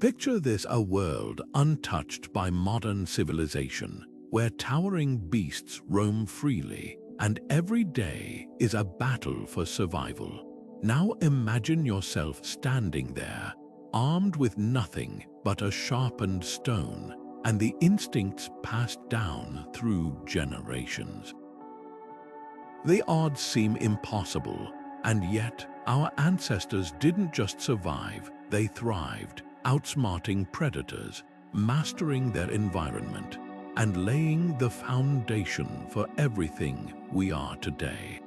Picture this: a world untouched by modern civilization, where towering beasts roam freely, and every day is a battle for survival. Now imagine yourself standing there, armed with nothing but a sharpened stone, and the instincts passed down through generations. The odds seem impossible, and yet our ancestors didn't just survive, they thrived, outsmarting predators, mastering their environment, and laying the foundation for everything we are today.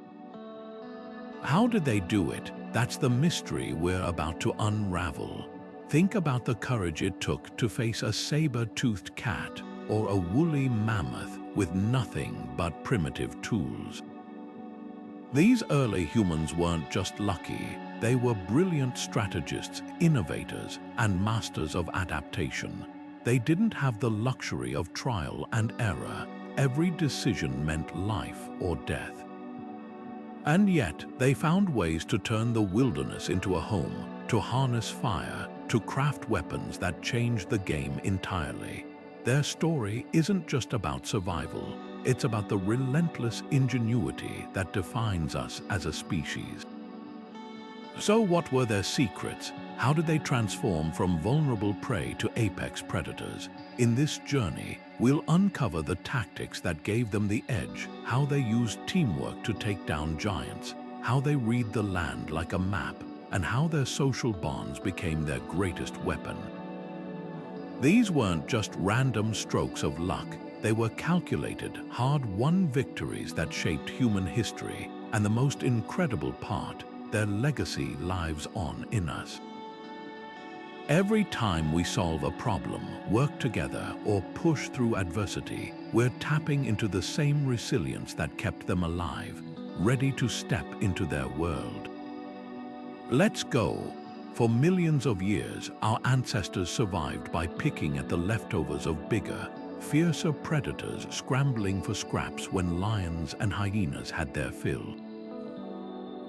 How did they do it? That's the mystery we're about to unravel. Think about the courage it took to face a saber-toothed cat or a woolly mammoth with nothing but primitive tools. These early humans weren't just lucky, they were brilliant strategists, innovators, and masters of adaptation. They didn't have the luxury of trial and error. Every decision meant life or death. And yet, they found ways to turn the wilderness into a home, to harness fire, to craft weapons that changed the game entirely. Their story isn't just about survival, it's about the relentless ingenuity that defines us as a species. So what were their secrets? How did they transform from vulnerable prey to apex predators? In this journey, we'll uncover the tactics that gave them the edge, how they used teamwork to take down giants, how they read the land like a map, and how their social bonds became their greatest weapon. These weren't just random strokes of luck, they were calculated, hard-won victories that shaped human history, and the most incredible part, their legacy lives on in us. Every time we solve a problem, work together, or push through adversity, we're tapping into the same resilience that kept them alive, ready to step into their world. Let's go. For millions of years, our ancestors survived by picking at the leftovers of bigger, fiercer predators scrambling for scraps when lions and hyenas had their fill.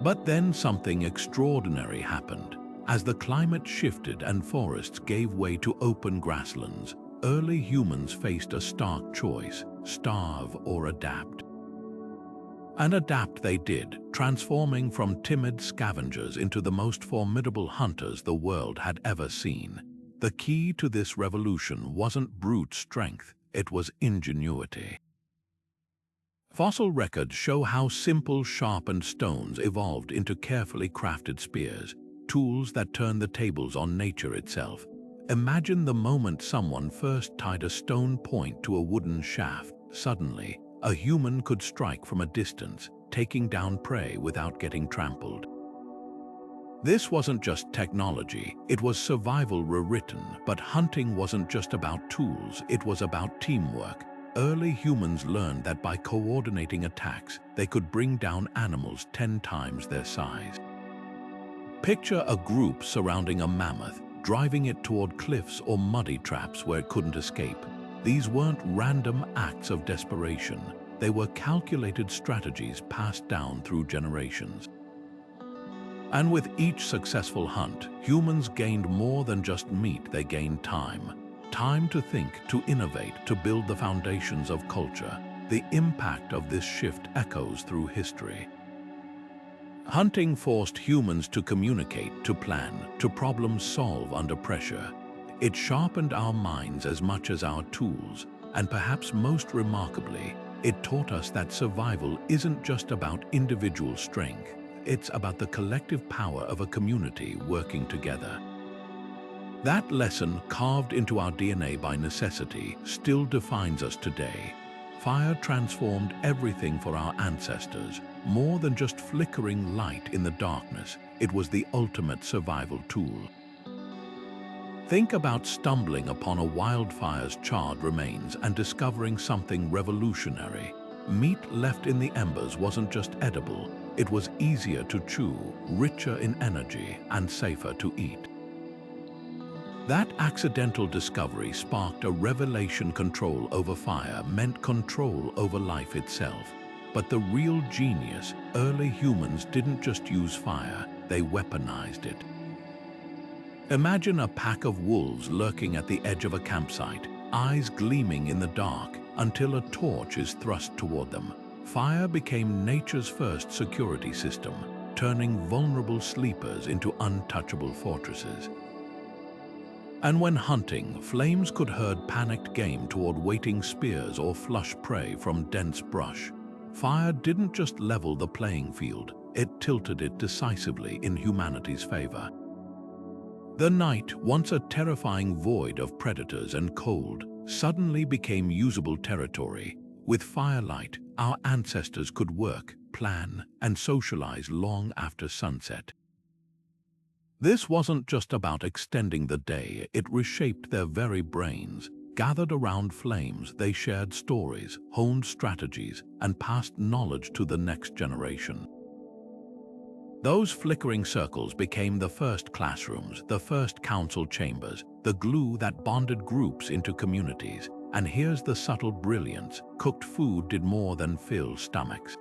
But then something extraordinary happened. As the climate shifted and forests gave way to open grasslands, early humans faced a stark choice: starve or adapt. And adapt they did, transforming from timid scavengers into the most formidable hunters the world had ever seen. The key to this revolution wasn't brute strength, it was ingenuity. Fossil records show how simple, sharpened stones evolved into carefully crafted spears, tools that turn the tables on nature itself. Imagine the moment someone first tied a stone point to a wooden shaft. Suddenly, a human could strike from a distance, taking down prey without getting trampled. This wasn't just technology, it was survival rewritten, but hunting wasn't just about tools, it was about teamwork. Early humans learned that by coordinating attacks, they could bring down animals 10 times their size. Picture a group surrounding a mammoth, driving it toward cliffs or muddy traps where it couldn't escape. These weren't random acts of desperation, they were calculated strategies passed down through generations. And with each successful hunt, humans gained more than just meat, they gained time. Time to think, to innovate, to build the foundations of culture. The impact of this shift echoes through history. Hunting forced humans to communicate, to plan, to problem solve under pressure. It sharpened our minds as much as our tools, and perhaps most remarkably, it taught us that survival isn't just about individual strength, it's about the collective power of a community working together. That lesson, carved into our DNA by necessity, still defines us today. Fire transformed everything for our ancestors. More than just flickering light in the darkness, it was the ultimate survival tool. Think about stumbling upon a wildfire's charred remains and discovering something revolutionary. Meat left in the embers wasn't just edible, it was easier to chew, richer in energy, and safer to eat. That accidental discovery sparked a revelation. Control over fire meant control over life itself. But the real genius, early humans didn't just use fire, they weaponized it. Imagine a pack of wolves lurking at the edge of a campsite, eyes gleaming in the dark until a torch is thrust toward them. Fire became nature's first security system, turning vulnerable sleepers into untouchable fortresses. And when hunting, flames could herd panicked game toward waiting spears or flush prey from dense brush. Fire didn't just level the playing field, it tilted it decisively in humanity's favor. The night, once a terrifying void of predators and cold, suddenly became usable territory. With firelight, our ancestors could work, plan, and socialize long after sunset. This wasn't just about extending the day, it reshaped their very brains. Gathered around flames, they shared stories, honed strategies, and passed knowledge to the next generation. Those flickering circles became the first classrooms, the first council chambers, the glue that bonded groups into communities. And here's the subtle brilliance: cooked food did more than fill stomachs.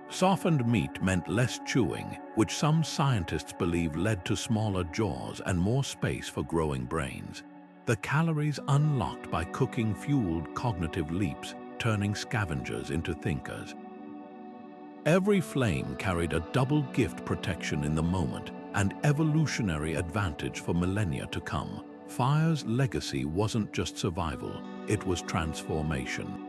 Softened meat meant less chewing, which some scientists believe led to smaller jaws and more space for growing brains. The calories unlocked by cooking fueled cognitive leaps, turning scavengers into thinkers. Every flame carried a double gift: protection in the moment and evolutionary advantage for millennia to come. Fire's legacy wasn't just survival, it was transformation.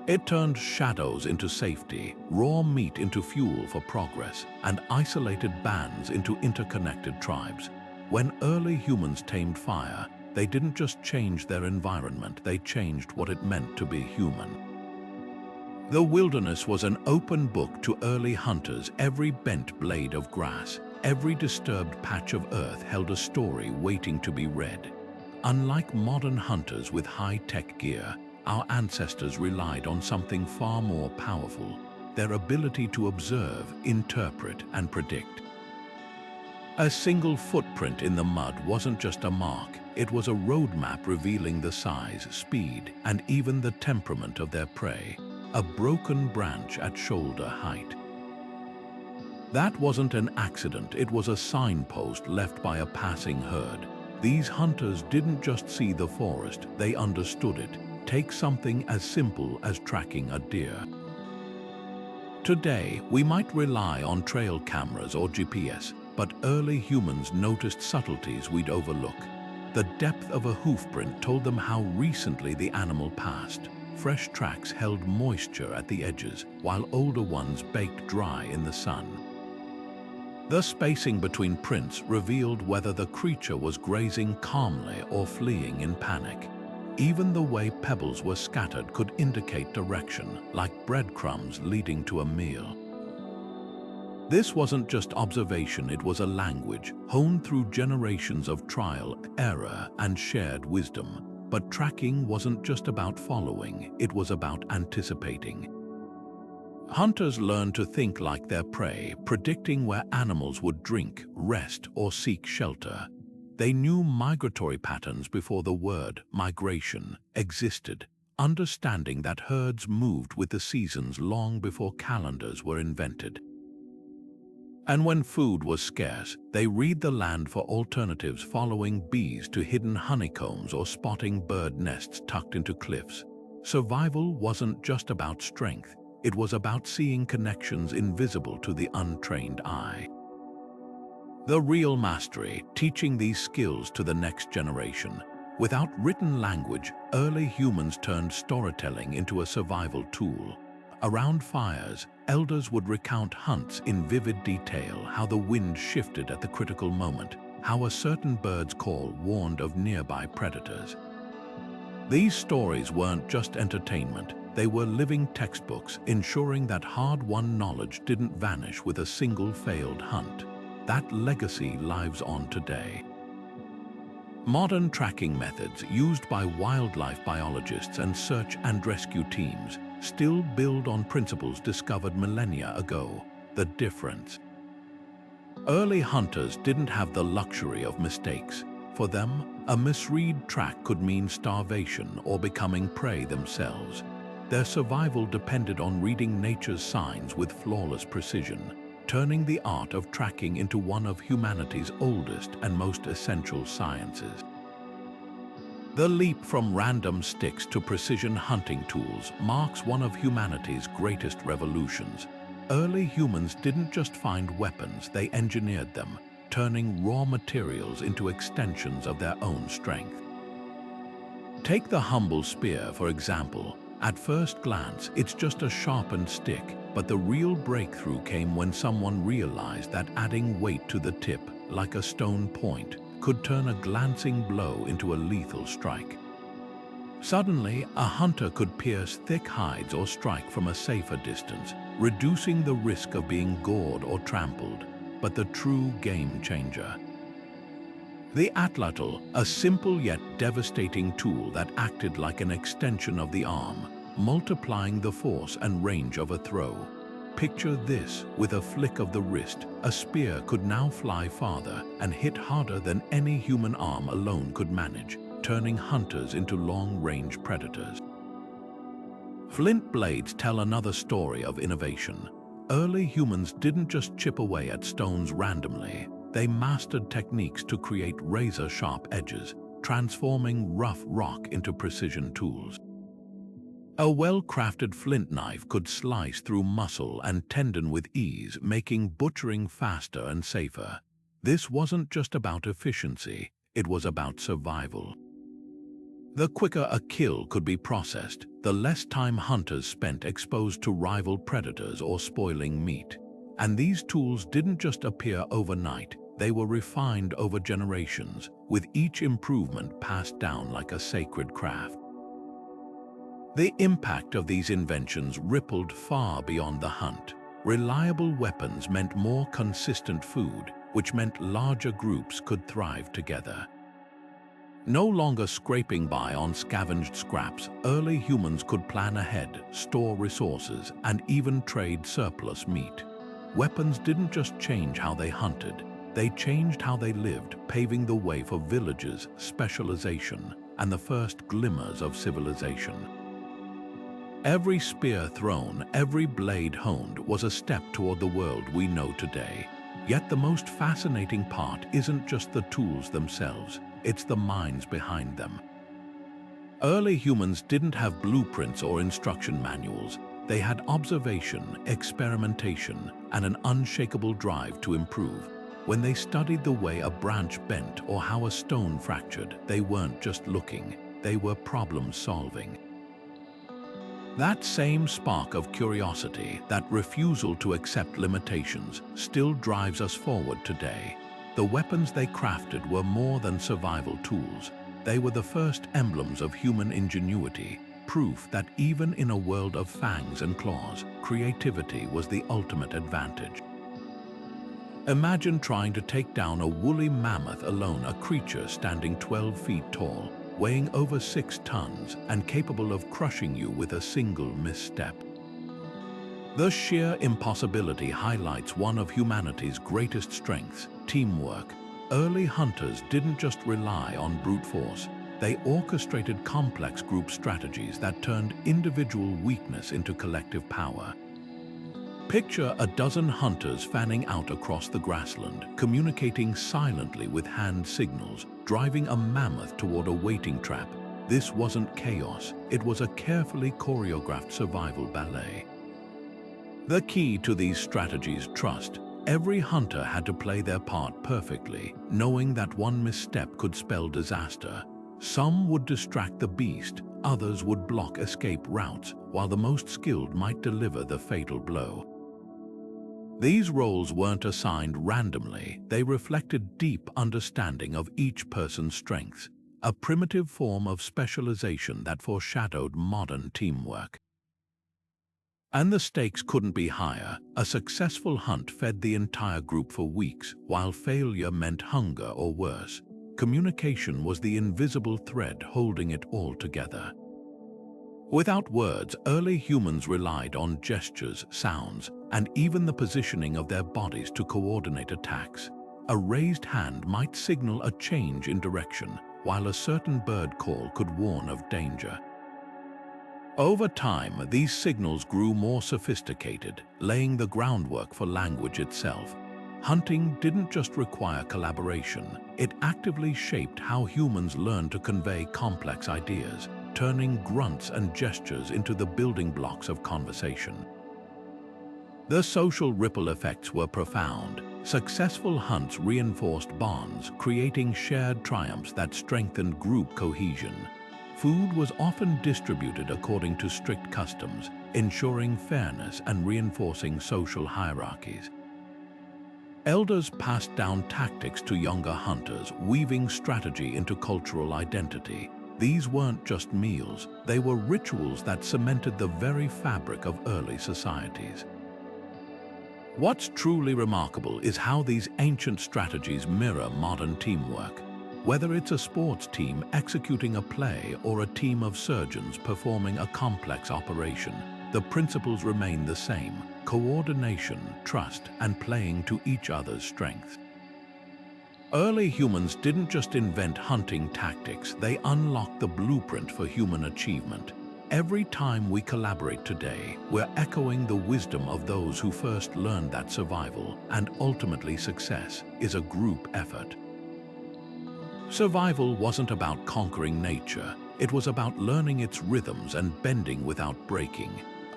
It turned shadows into safety, raw meat into fuel for progress, and isolated bands into interconnected tribes. When early humans tamed fire, they didn't just change their environment, they changed what it meant to be human. The wilderness was an open book to early hunters. Every bent blade of grass, every disturbed patch of earth held a story waiting to be read. Unlike modern hunters with high-tech gear, our ancestors relied on something far more powerful: their ability to observe, interpret, and predict. A single footprint in the mud wasn't just a mark, it was a roadmap revealing the size, speed, and even the temperament of their prey. A broken branch at shoulder height. That wasn't an accident, it was a signpost left by a passing herd. These hunters didn't just see the forest, they understood it. Take something as simple as tracking a deer. Today, we might rely on trail cameras or GPS, but early humans noticed subtleties we'd overlook. The depth of a hoofprint told them how recently the animal passed. Fresh tracks held moisture at the edges, while older ones baked dry in the sun. The spacing between prints revealed whether the creature was grazing calmly or fleeing in panic. Even the way pebbles were scattered could indicate direction, like breadcrumbs leading to a meal. This wasn't just observation, it was a language, honed through generations of trial, error, and shared wisdom. But tracking wasn't just about following, it was about anticipating. Hunters learned to think like their prey, predicting where animals would drink, rest, or seek shelter. They knew migratory patterns before the word migration existed, understanding that herds moved with the seasons long before calendars were invented. And when food was scarce, they read the land for alternatives, following bees to hidden honeycombs or spotting bird nests tucked into cliffs. Survival wasn't just about strength, it was about seeing connections invisible to the untrained eye. The real mastery, teaching these skills to the next generation. Without written language, early humans turned storytelling into a survival tool. Around fires, elders would recount hunts in vivid detail, how the wind shifted at the critical moment, how a certain bird's call warned of nearby predators. These stories weren't just entertainment, they were living textbooks, ensuring that hard-won knowledge didn't vanish with a single failed hunt. That legacy lives on today. Modern tracking methods used by wildlife biologists and search and rescue teams still build on principles discovered millennia ago. The difference. Early hunters didn't have the luxury of mistakes. For them, a misread track could mean starvation or becoming prey themselves. Their survival depended on reading nature's signs with flawless precision. turning the art of tracking into one of humanity's oldest and most essential sciences. The leap from random sticks to precision hunting tools marks one of humanity's greatest revolutions. Early humans didn't just find weapons, they engineered them, turning raw materials into extensions of their own strength. Take the humble spear, for example. At first glance, it's just a sharpened stick, but the real breakthrough came when someone realized that adding weight to the tip, like a stone point, could turn a glancing blow into a lethal strike. Suddenly, a hunter could pierce thick hides or strike from a safer distance, reducing the risk of being gored or trampled. But the true game changer. The atlatl, a simple yet devastating tool that acted like an extension of the arm, multiplying the force and range of a throw. Picture this: with a flick of the wrist, a spear could now fly farther and hit harder than any human arm alone could manage, turning hunters into long-range predators. Flint blades tell another story of innovation. Early humans didn't just chip away at stones randomly. They mastered techniques to create razor-sharp edges, transforming rough rock into precision tools. A well-crafted flint knife could slice through muscle and tendon with ease, making butchering faster and safer. This wasn't just about efficiency, it was about survival. The quicker a kill could be processed, the less time hunters spent exposed to rival predators or spoiling meat. And these tools didn't just appear overnight, they were refined over generations, with each improvement passed down like a sacred craft. The impact of these inventions rippled far beyond the hunt. Reliable weapons meant more consistent food, which meant larger groups could thrive together. No longer scraping by on scavenged scraps, early humans could plan ahead, store resources, and even trade surplus meat. Weapons didn't just change how they hunted, they changed how they lived, paving the way for villages, specialization, and the first glimmers of civilization. Every spear thrown, every blade honed was a step toward the world we know today. Yet the most fascinating part isn't just the tools themselves, it's the minds behind them. Early humans didn't have blueprints or instruction manuals. They had observation, experimentation, and an unshakable drive to improve. When they studied the way a branch bent or how a stone fractured, they weren't just looking, they were problem-solving. That same spark of curiosity, that refusal to accept limitations, still drives us forward today. The weapons they crafted were more than survival tools. They were the first emblems of human ingenuity, proof that even in a world of fangs and claws, creativity was the ultimate advantage. Imagine trying to take down a woolly mammoth alone, a creature standing 12 feet tall, weighing over 6 tons and capable of crushing you with a single misstep. The sheer impossibility highlights one of humanity's greatest strengths: teamwork. Early hunters didn't just rely on brute force. They orchestrated complex group strategies that turned individual weakness into collective power. Picture a dozen hunters fanning out across the grassland, communicating silently with hand signals, driving a mammoth toward a waiting trap. This wasn't chaos, it was a carefully choreographed survival ballet. The key to these strategies: trust. Every hunter had to play their part perfectly, knowing that one misstep could spell disaster. Some would distract the beast, others would block escape routes, while the most skilled might deliver the fatal blow. These roles weren't assigned randomly, they reflected deep understanding of each person's strengths, a primitive form of specialization that foreshadowed modern teamwork. And the stakes couldn't be higher. A successful hunt fed the entire group for weeks, while failure meant hunger or worse. Communication was the invisible thread holding it all together. Without words, early humans relied on gestures, sounds, and even the positioning of their bodies to coordinate attacks. A raised hand might signal a change in direction, while a certain bird call could warn of danger. Over time, these signals grew more sophisticated, laying the groundwork for language itself. Hunting didn't just require collaboration, it actively shaped how humans learned to convey complex ideas, turning grunts and gestures into the building blocks of conversation. The social ripple effects were profound. Successful hunts reinforced bonds, creating shared triumphs that strengthened group cohesion. Food was often distributed according to strict customs, ensuring fairness and reinforcing social hierarchies. Elders passed down tactics to younger hunters, weaving strategy into cultural identity. These weren't just meals, they were rituals that cemented the very fabric of early societies. What's truly remarkable is how these ancient strategies mirror modern teamwork. Whether it's a sports team executing a play or a team of surgeons performing a complex operation, the principles remain the same: coordination, trust, and playing to each other's strengths. Early humans didn't just invent hunting tactics, they unlocked the blueprint for human achievement. Every time we collaborate today, we're echoing the wisdom of those who first learned that survival, and ultimately success, is a group effort. Survival wasn't about conquering nature, it was about learning its rhythms and bending without breaking.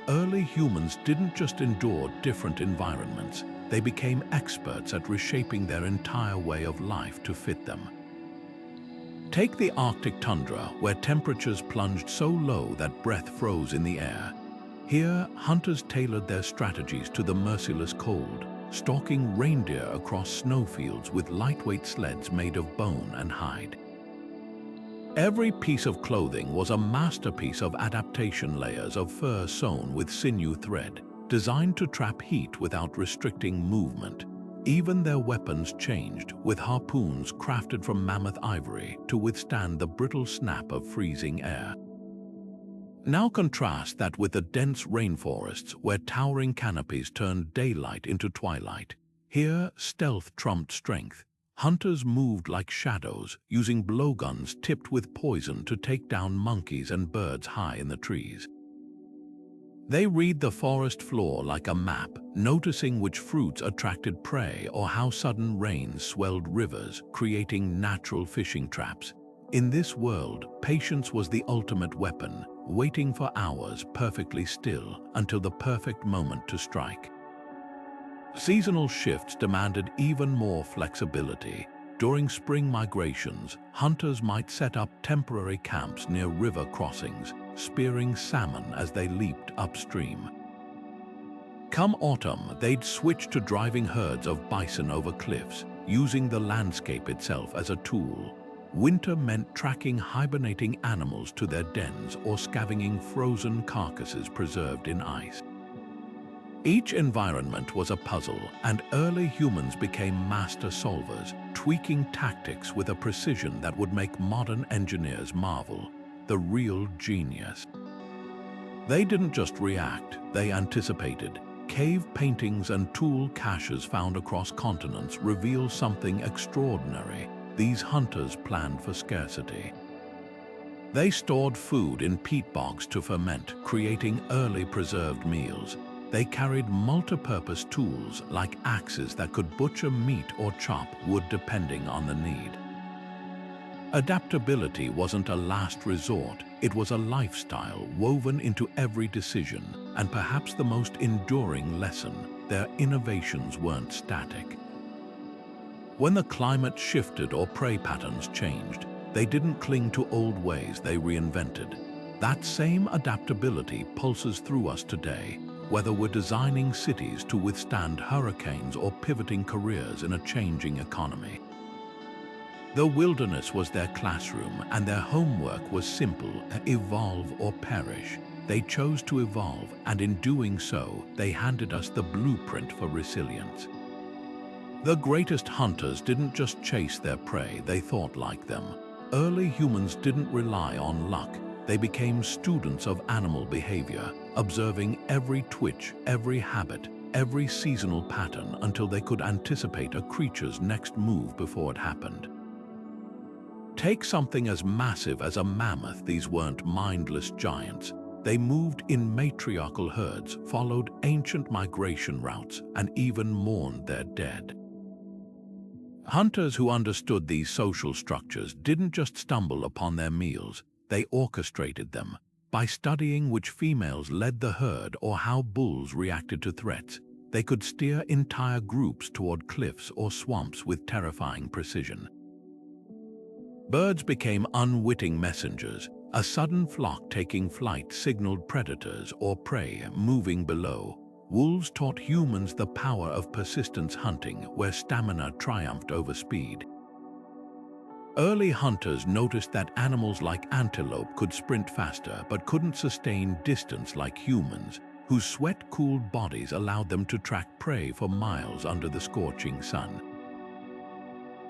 Early humans didn't just endure different environments, they became experts at reshaping their entire way of life to fit them. Take the Arctic tundra, where temperatures plunged so low that breath froze in the air. Here, hunters tailored their strategies to the merciless cold, stalking reindeer across snowfields with lightweight sleds made of bone and hide. Every piece of clothing was a masterpiece of adaptation, layers of fur sewn with sinew thread, designed to trap heat without restricting movement. Even their weapons changed, with harpoons crafted from mammoth ivory to withstand the brittle snap of freezing air. Now contrast that with the dense rainforests where towering canopies turned daylight into twilight. Here, stealth trumped strength. Hunters moved like shadows, using blowguns tipped with poison to take down monkeys and birds high in the trees. They read the forest floor like a map, noticing which fruits attracted prey or how sudden rains swelled rivers, creating natural fishing traps. In this world, patience was the ultimate weapon, waiting for hours perfectly still until the perfect moment to strike. Seasonal shifts demanded even more flexibility. During spring migrations, hunters might set up temporary camps near river crossings, spearing salmon as they leaped upstream. Come autumn, they'd switch to driving herds of bison over cliffs, using the landscape itself as a tool. Winter meant tracking hibernating animals to their dens or scavenging frozen carcasses preserved in ice. Each environment was a puzzle, and early humans became master solvers, tweaking tactics with a precision that would make modern engineers marvel. The real genius. They didn't just react, they anticipated. Cave paintings and tool caches found across continents reveal something extraordinary. These hunters planned for scarcity. They stored food in peat bogs to ferment, creating early preserved meals. They carried multi-purpose tools like axes that could butcher meat or chop wood depending on the need. Adaptability wasn't a last resort, it was a lifestyle woven into every decision, and perhaps the most enduring lesson: their innovations weren't static. When the climate shifted or prey patterns changed, they didn't cling to old ways, they reinvented. That same adaptability pulses through us today, whether we're designing cities to withstand hurricanes or pivoting careers in a changing economy. The wilderness was their classroom, and their homework was simple: evolve or perish. They chose to evolve, and in doing so, they handed us the blueprint for resilience. The greatest hunters didn't just chase their prey, they thought like them. Early humans didn't rely on luck. They became students of animal behavior, observing every twitch, every habit, every seasonal pattern until they could anticipate a creature's next move before it happened. Take something as massive as a mammoth. These weren't mindless giants. They moved in matriarchal herds, followed ancient migration routes, and even mourned their dead. Hunters who understood these social structures didn't just stumble upon their meals, they orchestrated them. By studying which females led the herd or how bulls reacted to threats, they could steer entire groups toward cliffs or swamps with terrifying precision. Birds became unwitting messengers. A sudden flock taking flight signaled predators or prey moving below. Wolves taught humans the power of persistence hunting, where stamina triumphed over speed. Early hunters noticed that animals like antelope could sprint faster but couldn't sustain distance like humans, whose sweat-cooled bodies allowed them to track prey for miles under the scorching sun.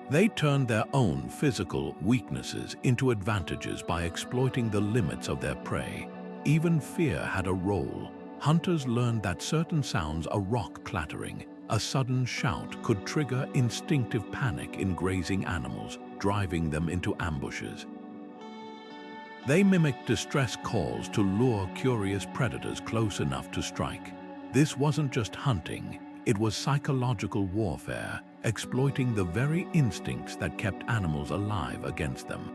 They turned their own physical weaknesses into advantages by exploiting the limits of their prey. Even fear had a role. Hunters learned that certain sounds, a rock clattering, a sudden shout, could trigger instinctive panic in grazing animals, driving them into ambushes. They mimicked distress calls to lure curious predators close enough to strike. This wasn't just hunting, it was psychological warfare, exploiting the very instincts that kept animals alive against them.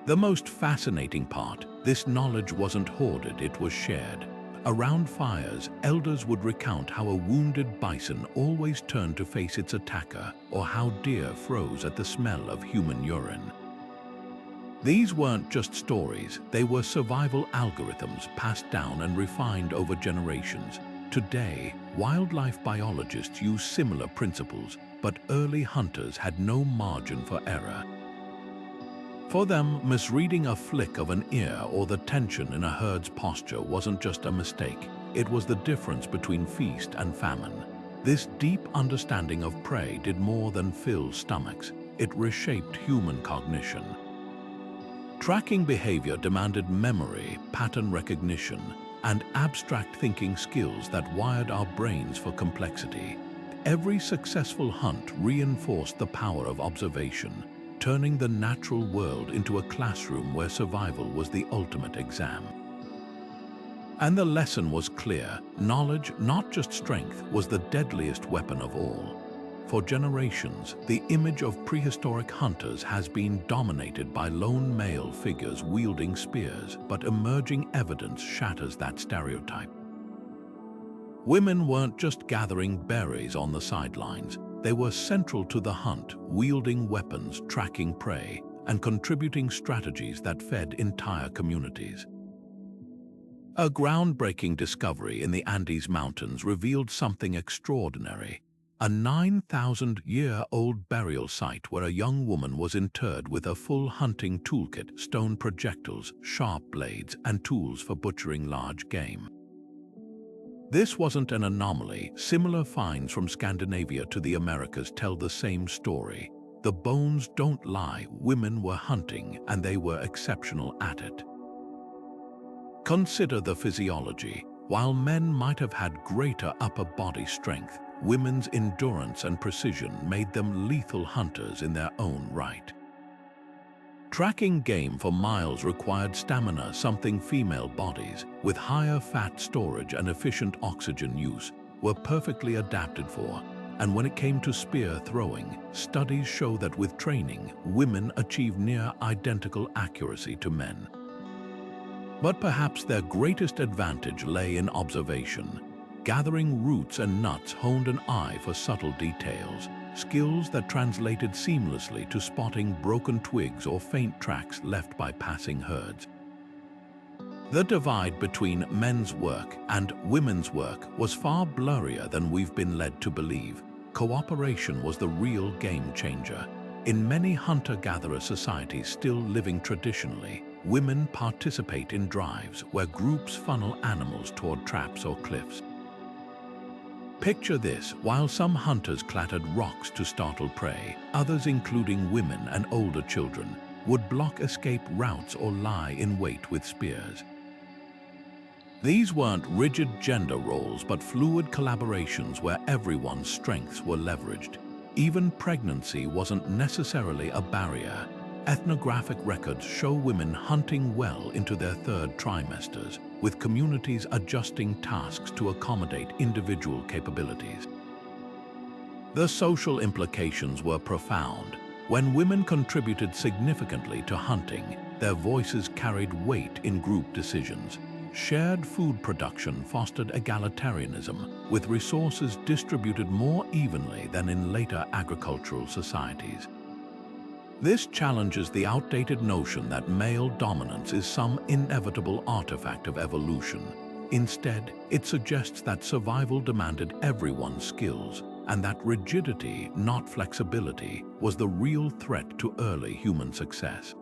The most fascinating part, this knowledge wasn't hoarded, it was shared. Around fires, elders would recount how a wounded bison always turned to face its attacker, or how deer froze at the smell of human urine. These weren't just stories, they were survival algorithms passed down and refined over generations. Today, wildlife biologists use similar principles, but early hunters had no margin for error. For them, misreading a flick of an ear or the tension in a herd's posture wasn't just a mistake, it was the difference between feast and famine. This deep understanding of prey did more than fill stomachs, it reshaped human cognition. Tracking behavior demanded memory, pattern recognition, and abstract thinking skills that wired our brains for complexity. Every successful hunt reinforced the power of observation, turning the natural world into a classroom where survival was the ultimate exam. And the lesson was clear: knowledge, not just strength, was the deadliest weapon of all. For generations, the image of prehistoric hunters has been dominated by lone male figures wielding spears, but emerging evidence shatters that stereotype. Women weren't just gathering berries on the sidelines. They were central to the hunt, wielding weapons, tracking prey, and contributing strategies that fed entire communities. A groundbreaking discovery in the Andes Mountains revealed something extraordinary. A 9,000-year-old burial site where a young woman was interred with a full hunting toolkit, stone projectiles, sharp blades, and tools for butchering large game. This wasn't an anomaly. Similar finds from Scandinavia to the Americas tell the same story. The bones don't lie. Women were hunting, and they were exceptional at it. Consider the physiology. While men might have had greater upper body strength, women's endurance and precision made them lethal hunters in their own right. Tracking game for miles required stamina, something female bodies, with higher fat storage and efficient oxygen use, were perfectly adapted for. And when it came to spear throwing, studies show that with training, women achieve near identical accuracy to men. But perhaps their greatest advantage lay in observation. Gathering roots and nuts honed an eye for subtle details, skills that translated seamlessly to spotting broken twigs or faint tracks left by passing herds. The divide between men's work and women's work was far blurrier than we've been led to believe. Cooperation was the real game changer. In many hunter-gatherer societies still living traditionally, women participate in drives where groups funnel animals toward traps or cliffs. Picture this: while some hunters clattered rocks to startle prey, others, including women and older children, would block escape routes or lie in wait with spears. These weren't rigid gender roles, but fluid collaborations where everyone's strengths were leveraged. Even pregnancy wasn't necessarily a barrier. Ethnographic records show women hunting well into their third trimesters, with communities adjusting tasks to accommodate individual capabilities. The social implications were profound. When women contributed significantly to hunting, their voices carried weight in group decisions. Shared food production fostered egalitarianism, with resources distributed more evenly than in later agricultural societies. This challenges the outdated notion that male dominance is some inevitable artifact of evolution. Instead, it suggests that survival demanded everyone's skills, and that rigidity, not flexibility, was the real threat to early human success.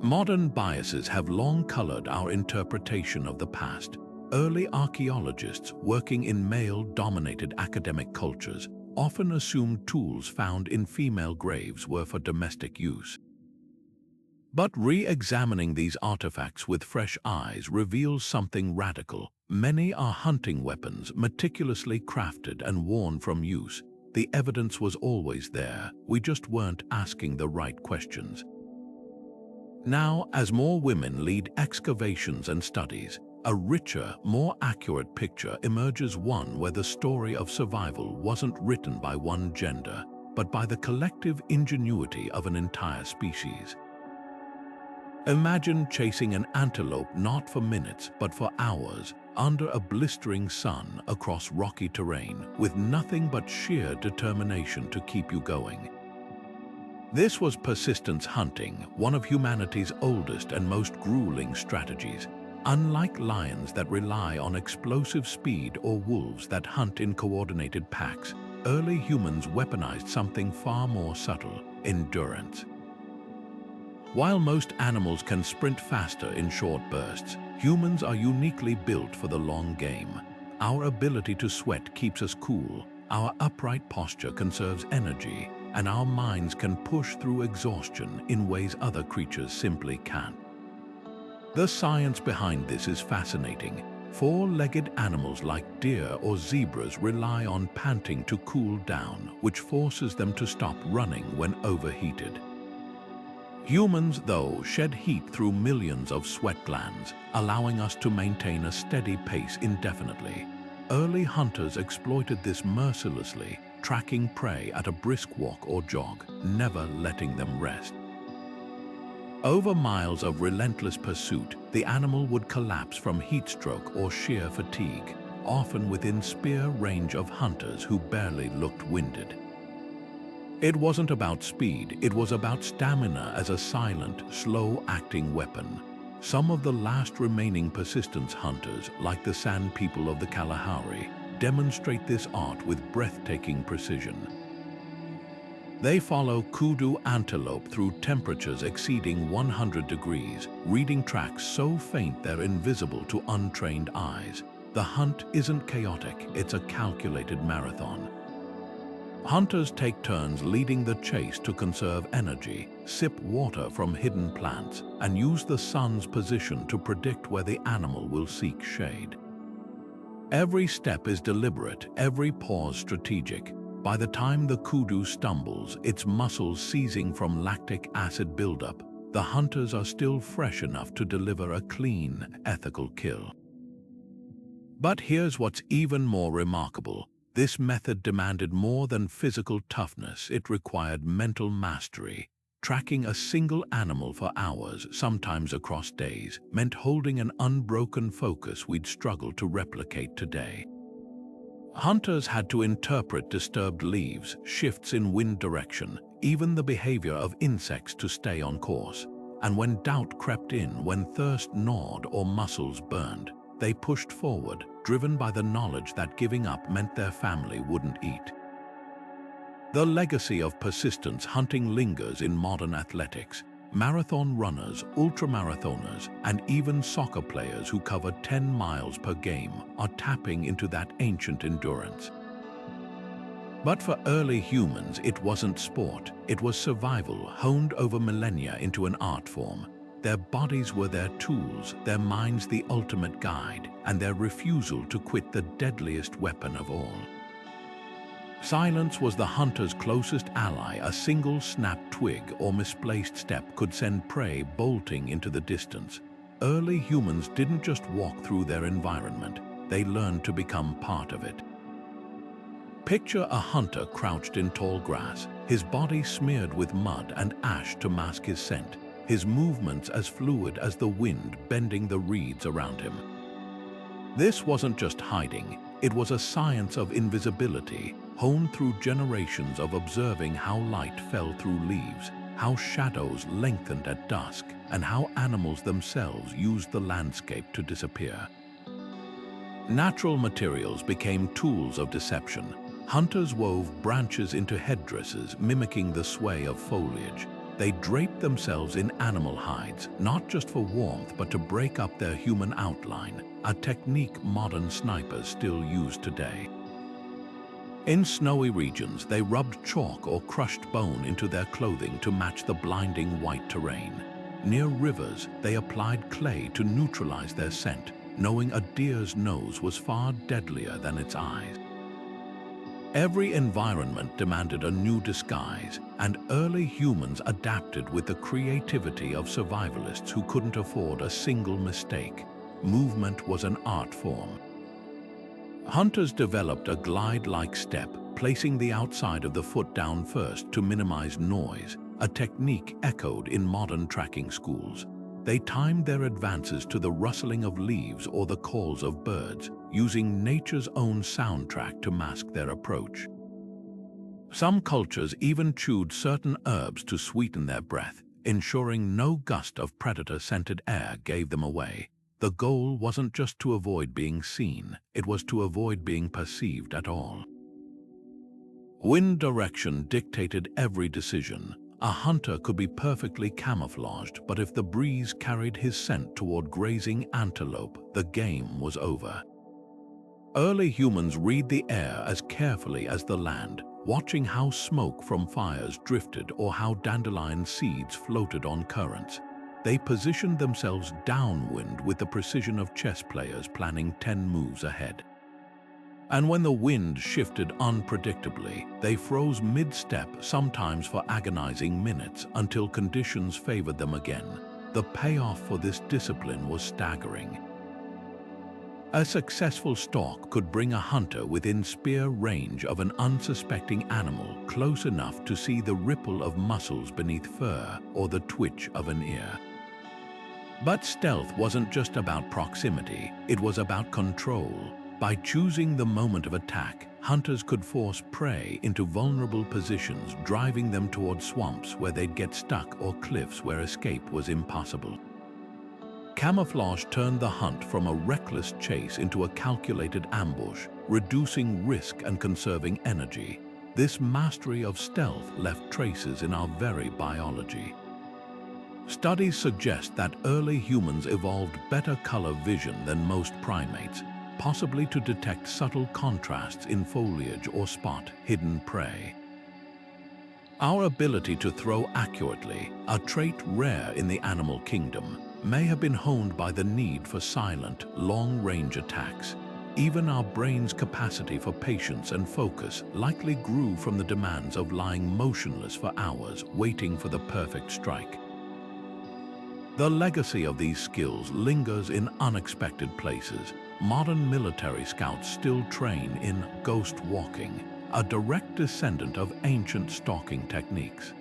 Modern biases have long colored our interpretation of the past. Early archaeologists working in male-dominated academic cultures often assumed tools found in female graves were for domestic use. But re-examining these artifacts with fresh eyes reveals something radical. Many are hunting weapons meticulously crafted and worn from use. The evidence was always there, we just weren't asking the right questions. Now, as more women lead excavations and studies, a richer, more accurate picture emerges, one where the story of survival wasn't written by one gender, but by the collective ingenuity of an entire species. Imagine chasing an antelope not for minutes, but for hours, under a blistering sun across rocky terrain, with nothing but sheer determination to keep you going. This was persistence hunting, one of humanity's oldest and most grueling strategies. Unlike lions that rely on explosive speed or wolves that hunt in coordinated packs, early humans weaponized something far more subtle: endurance. While most animals can sprint faster in short bursts, humans are uniquely built for the long game. Our ability to sweat keeps us cool, our upright posture conserves energy, and our minds can push through exhaustion in ways other creatures simply can't. The science behind this is fascinating. Four-legged animals like deer or zebras rely on panting to cool down, which forces them to stop running when overheated. Humans, though, shed heat through millions of sweat glands, allowing us to maintain a steady pace indefinitely. Early hunters exploited this mercilessly, tracking prey at a brisk walk or jog, never letting them rest. Over miles of relentless pursuit, the animal would collapse from heat stroke or sheer fatigue, often within spear range of hunters who barely looked winded. It wasn't about speed, it was about stamina as a silent, slow-acting weapon. Some of the last remaining persistence hunters, like the Sand People of the Kalahari, demonstrate this art with breathtaking precision. They follow kudu antelope through temperatures exceeding 100 degrees, reading tracks so faint they're invisible to untrained eyes. The hunt isn't chaotic, it's a calculated marathon. Hunters take turns leading the chase to conserve energy, sip water from hidden plants, and use the sun's position to predict where the animal will seek shade. Every step is deliberate, every pause strategic. By the time the kudu stumbles, its muscles seizing from lactic acid buildup, the hunters are still fresh enough to deliver a clean, ethical kill. But here's what's even more remarkable. This method demanded more than physical toughness, it required mental mastery. Tracking a single animal for hours, sometimes across days, meant holding an unbroken focus we'd struggle to replicate today. Hunters had to interpret disturbed leaves, shifts in wind direction, even the behavior of insects to stay on course. And when doubt crept in, when thirst gnawed or muscles burned, they pushed forward, driven by the knowledge that giving up meant their family wouldn't eat. The legacy of persistence hunting lingers in modern athletics. Marathon runners, ultramarathoners, and even soccer players who cover 10 miles per game are tapping into that ancient endurance. But for early humans, it wasn't sport, it was survival honed over millennia into an art form. Their bodies were their tools, their minds the ultimate guide, and their refusal to quit the deadliest weapon of all. Silence was the hunter's closest ally. A single snapped twig or misplaced step could send prey bolting into the distance. Early humans didn't just walk through their environment, they learned to become part of it. Picture a hunter crouched in tall grass, his body smeared with mud and ash to mask his scent, his movements as fluid as the wind bending the reeds around him. This wasn't just hiding, it was a science of invisibility, honed through generations of observing how light fell through leaves, how shadows lengthened at dusk, and how animals themselves used the landscape to disappear. Natural materials became tools of deception. Hunters wove branches into headdresses, mimicking the sway of foliage. They draped themselves in animal hides, not just for warmth but to break up their human outline, a technique modern snipers still use today. In snowy regions, they rubbed chalk or crushed bone into their clothing to match the blinding white terrain. Near rivers, they applied clay to neutralize their scent, knowing a deer's nose was far deadlier than its eyes. Every environment demanded a new disguise, and early humans adapted with the creativity of survivalists who couldn't afford a single mistake. Movement was an art form. Hunters developed a glide-like step, placing the outside of the foot down first to minimize noise, a technique echoed in modern tracking schools. They timed their advances to the rustling of leaves or the calls of birds, using nature's own soundtrack to mask their approach. Some cultures even chewed certain herbs to sweeten their breath, ensuring no gust of predator-scented air gave them away. The goal wasn't just to avoid being seen, it was to avoid being perceived at all. Wind direction dictated every decision. A hunter could be perfectly camouflaged, but if the breeze carried his scent toward grazing antelope, the game was over. Early humans read the air as carefully as the land, watching how smoke from fires drifted or how dandelion seeds floated on currents. They positioned themselves downwind with the precision of chess players planning 10 moves ahead. And when the wind shifted unpredictably, they froze mid-step, sometimes for agonizing minutes, until conditions favored them again. The payoff for this discipline was staggering. A successful stalk could bring a hunter within spear range of an unsuspecting animal, close enough to see the ripple of muscles beneath fur or the twitch of an ear. But stealth wasn't just about proximity, it was about control. By choosing the moment of attack, hunters could force prey into vulnerable positions, driving them toward swamps where they'd get stuck or cliffs where escape was impossible. Camouflage turned the hunt from a reckless chase into a calculated ambush, reducing risk and conserving energy. This mastery of stealth left traces in our very biology. Studies suggest that early humans evolved better color vision than most primates, possibly to detect subtle contrasts in foliage or spot hidden prey. Our ability to throw accurately, a trait rare in the animal kingdom, may have been honed by the need for silent, long-range attacks. Even our brain's capacity for patience and focus likely grew from the demands of lying motionless for hours, waiting for the perfect strike. The legacy of these skills lingers in unexpected places. Modern military scouts still train in ghost walking, a direct descendant of ancient stalking techniques.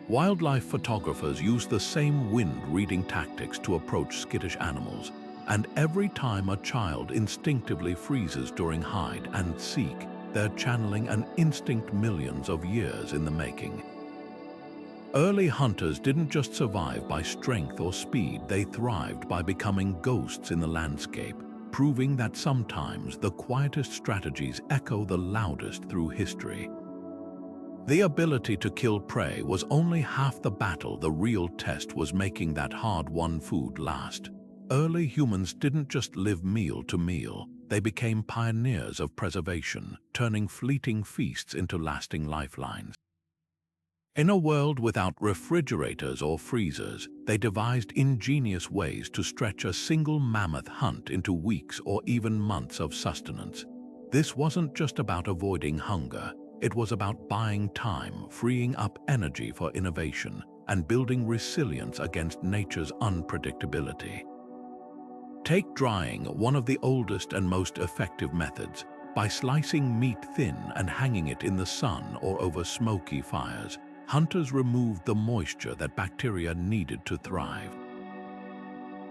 Wildlife photographers use the same wind-reading tactics to approach skittish animals, and every time a child instinctively freezes during hide and seek, they're channeling an instinct millions of years in the making. Early hunters didn't just survive by strength or speed, they thrived by becoming ghosts in the landscape, proving that sometimes the quietest strategies echo the loudest through history. The ability to kill prey was only half the battle. The real test was making that hard-won food last. Early humans didn't just live meal to meal, they became pioneers of preservation, turning fleeting feasts into lasting lifelines. In a world without refrigerators or freezers, they devised ingenious ways to stretch a single mammoth hunt into weeks or even months of sustenance. This wasn't just about avoiding hunger, it was about buying time, freeing up energy for innovation, and building resilience against nature's unpredictability. Take drying, one of the oldest and most effective methods. By slicing meat thin and hanging it in the sun or over smoky fires, hunters removed the moisture that bacteria needed to thrive.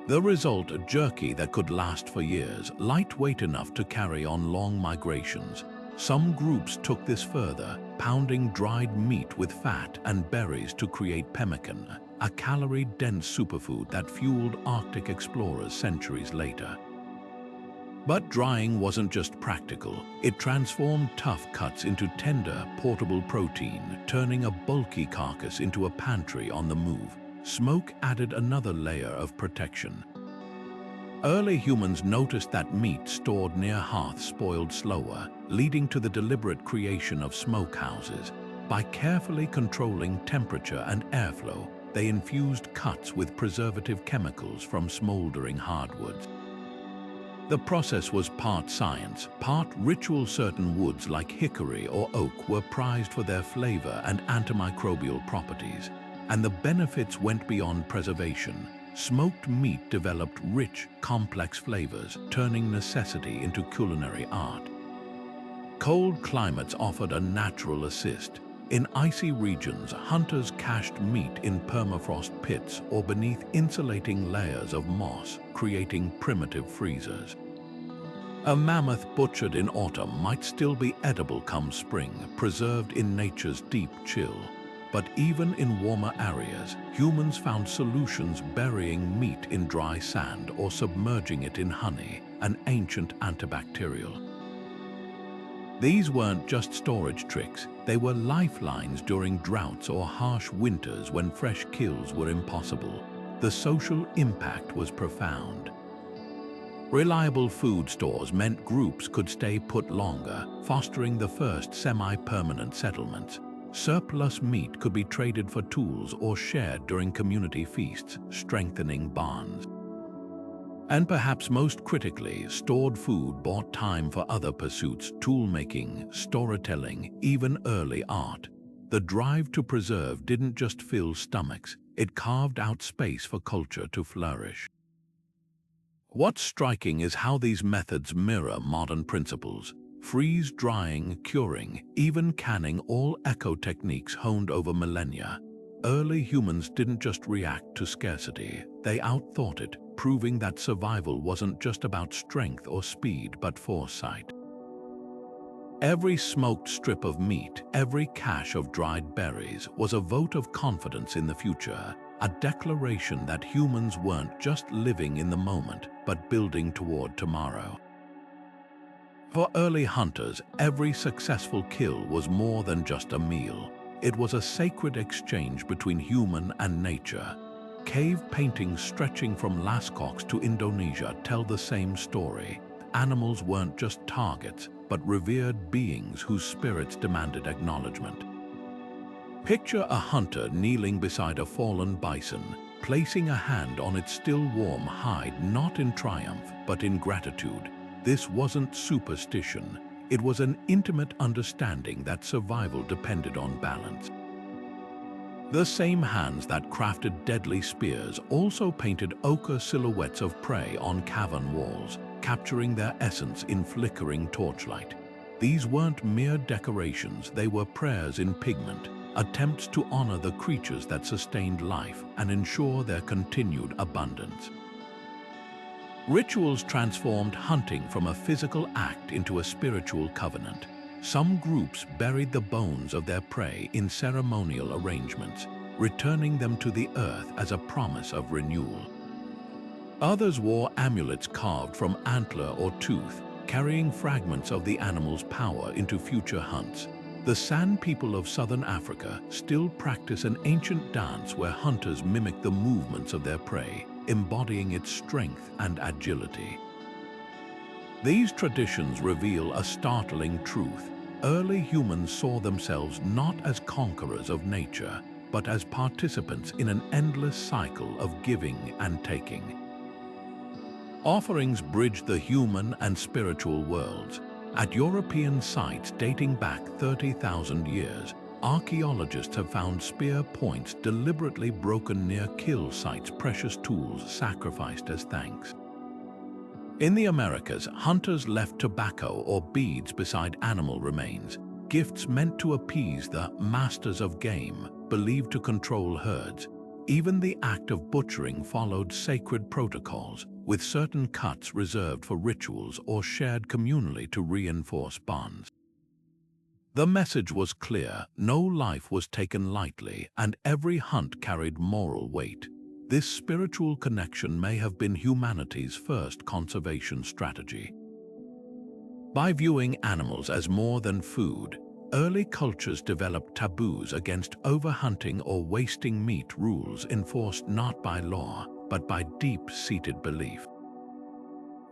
The result, a jerky that could last for years, lightweight enough to carry on long migrations. Some groups took this further, pounding dried meat with fat and berries to create pemmican, a calorie-dense superfood that fueled Arctic explorers centuries later. But drying wasn't just practical. It transformed tough cuts into tender, portable protein, turning a bulky carcass into a pantry on the move. Smoke added another layer of protection. Early humans noticed that meat stored near hearths spoiled slower, leading to the deliberate creation of smokehouses. By carefully controlling temperature and airflow, they infused cuts with preservative chemicals from smoldering hardwoods. The process was part science, part ritual. Certain woods like hickory or oak were prized for their flavor and antimicrobial properties, and the benefits went beyond preservation. Smoked meat developed rich, complex flavors, turning necessity into culinary art. Cold climates offered a natural assist. In icy regions, hunters cached meat in permafrost pits or beneath insulating layers of moss, creating primitive freezers. A mammoth butchered in autumn might still be edible come spring, preserved in nature's deep chill. But even in warmer areas, humans found solutions: burying meat in dry sand or submerging it in honey, an ancient antibacterial. These weren't just storage tricks, they were lifelines during droughts or harsh winters when fresh kills were impossible. The social impact was profound. Reliable food stores meant groups could stay put longer, fostering the first semi-permanent settlements. Surplus meat could be traded for tools or shared during community feasts, strengthening bonds. And perhaps most critically, stored food bought time for other pursuits: toolmaking, storytelling, even early art. The drive to preserve didn't just fill stomachs, it carved out space for culture to flourish. What's striking is how these methods mirror modern principles. Freeze, drying, curing, even canning, all echo techniques honed over millennia. Early humans didn't just react to scarcity, they outthought it, proving that survival wasn't just about strength or speed but foresight. Every smoked strip of meat, every cache of dried berries was a vote of confidence in the future, a declaration that humans weren't just living in the moment but building toward tomorrow. For early hunters, every successful kill was more than just a meal. It was a sacred exchange between human and nature. Cave paintings stretching from Lascaux to Indonesia tell the same story. Animals weren't just targets, but revered beings whose spirits demanded acknowledgement. Picture a hunter kneeling beside a fallen bison, placing a hand on its still warm hide, not in triumph, but in gratitude. This wasn't superstition, it was an intimate understanding that survival depended on balance. The same hands that crafted deadly spears also painted ochre silhouettes of prey on cavern walls, capturing their essence in flickering torchlight. These weren't mere decorations, they were prayers in pigment, attempts to honor the creatures that sustained life and ensure their continued abundance. Rituals transformed hunting from a physical act into a spiritual covenant. Some groups buried the bones of their prey in ceremonial arrangements, returning them to the earth as a promise of renewal. Others wore amulets carved from antler or tooth, carrying fragments of the animal's power into future hunts. The San people of southern Africa still practice an ancient dance where hunters mimic the movements of their prey, embodying its strength and agility. These traditions reveal a startling truth. Early humans saw themselves not as conquerors of nature, but as participants in an endless cycle of giving and taking. Offerings bridged the human and spiritual worlds, At European sites dating back 30,000 years, archaeologists have found spear points deliberately broken near kill sites, precious tools sacrificed as thanks. In the Americas, hunters left tobacco or beads beside animal remains, gifts meant to appease the masters of game, believed to control herds. Even the act of butchering followed sacred protocols, with certain cuts reserved for rituals or shared communally to reinforce bonds. The message was clear: no life was taken lightly, and every hunt carried moral weight. This spiritual connection may have been humanity's first conservation strategy. By viewing animals as more than food, early cultures developed taboos against overhunting or wasting meat, rules enforced not by law, but by deep-seated belief.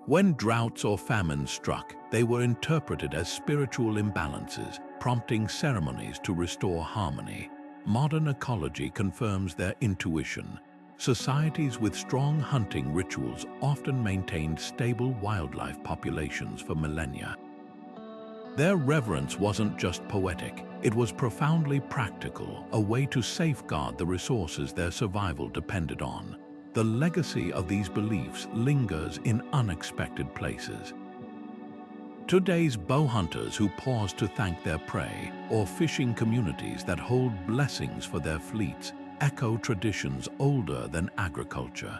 When droughts or famines struck, they were interpreted as spiritual imbalances, prompting ceremonies to restore harmony. Modern ecology confirms their intuition. Societies with strong hunting rituals often maintained stable wildlife populations for millennia. Their reverence wasn't just poetic, it was profoundly practical, a way to safeguard the resources their survival depended on. The legacy of these beliefs lingers in unexpected places. Today's bow hunters who pause to thank their prey, or fishing communities that hold blessings for their fleets, echo traditions older than agriculture.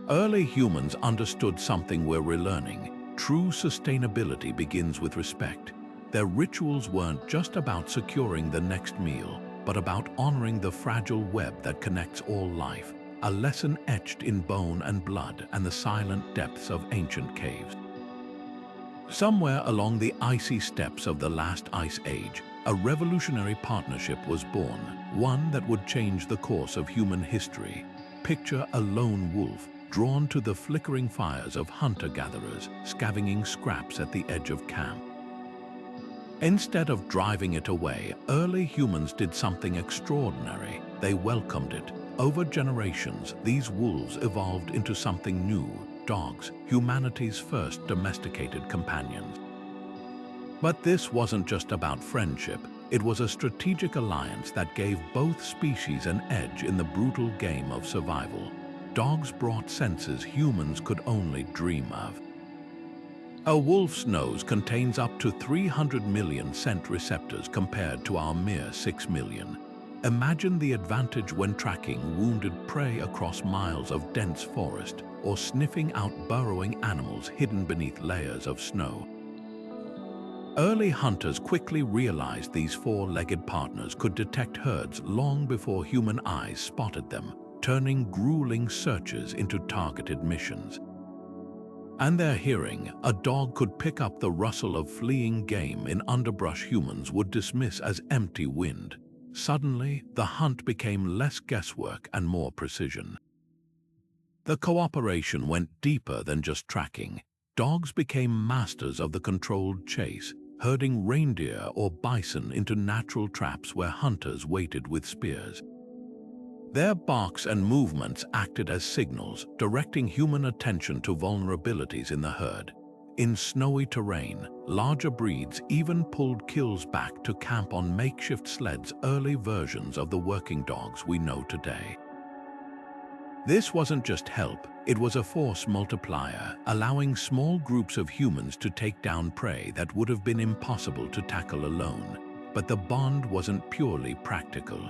Early humans understood something we're relearning. True sustainability begins with respect. Their rituals weren't just about securing the next meal, but about honoring the fragile web that connects all life, a lesson etched in bone and blood and the silent depths of ancient caves. Somewhere along the icy steppes of the last ice age, a revolutionary partnership was born, one that would change the course of human history. Picture a lone wolf drawn to the flickering fires of hunter-gatherers, scavenging scraps at the edge of camp. Instead of driving it away, early humans did something extraordinary. They welcomed it. Over generations, these wolves evolved into something new: dogs, humanity's first domesticated companions. But this wasn't just about friendship. It was a strategic alliance that gave both species an edge in the brutal game of survival. Dogs brought senses humans could only dream of. A wolf's nose contains up to 300 million scent receptors compared to our mere 6 million. Imagine the advantage when tracking wounded prey across miles of dense forest, or sniffing out burrowing animals hidden beneath layers of snow. Early hunters quickly realized these four-legged partners could detect herds long before human eyes spotted them, turning grueling searches into targeted missions. And their hearing, a dog could pick up the rustle of fleeing game in underbrush humans would dismiss as empty wind. Suddenly, the hunt became less guesswork and more precision. The cooperation went deeper than just tracking. Dogs became masters of the controlled chase, herding reindeer or bison into natural traps where hunters waited with spears. Their barks and movements acted as signals, directing human attention to vulnerabilities in the herd. In snowy terrain, larger breeds even pulled kills back to camp on makeshift sleds, early versions of the working dogs we know today. This wasn't just help, it was a force multiplier, allowing small groups of humans to take down prey that would have been impossible to tackle alone. But the bond wasn't purely practical.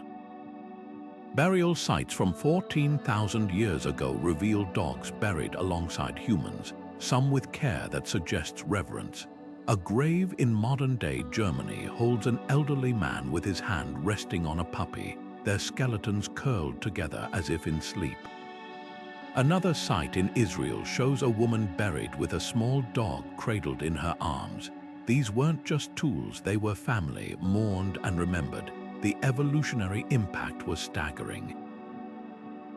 Burial sites from 14,000 years ago reveal dogs buried alongside humans, some with care that suggests reverence. A grave in modern-day Germany holds an elderly man with his hand resting on a puppy, their skeletons curled together as if in sleep. Another site in Israel shows a woman buried with a small dog cradled in her arms. These weren't just tools, they were family, mourned and remembered. The evolutionary impact was staggering.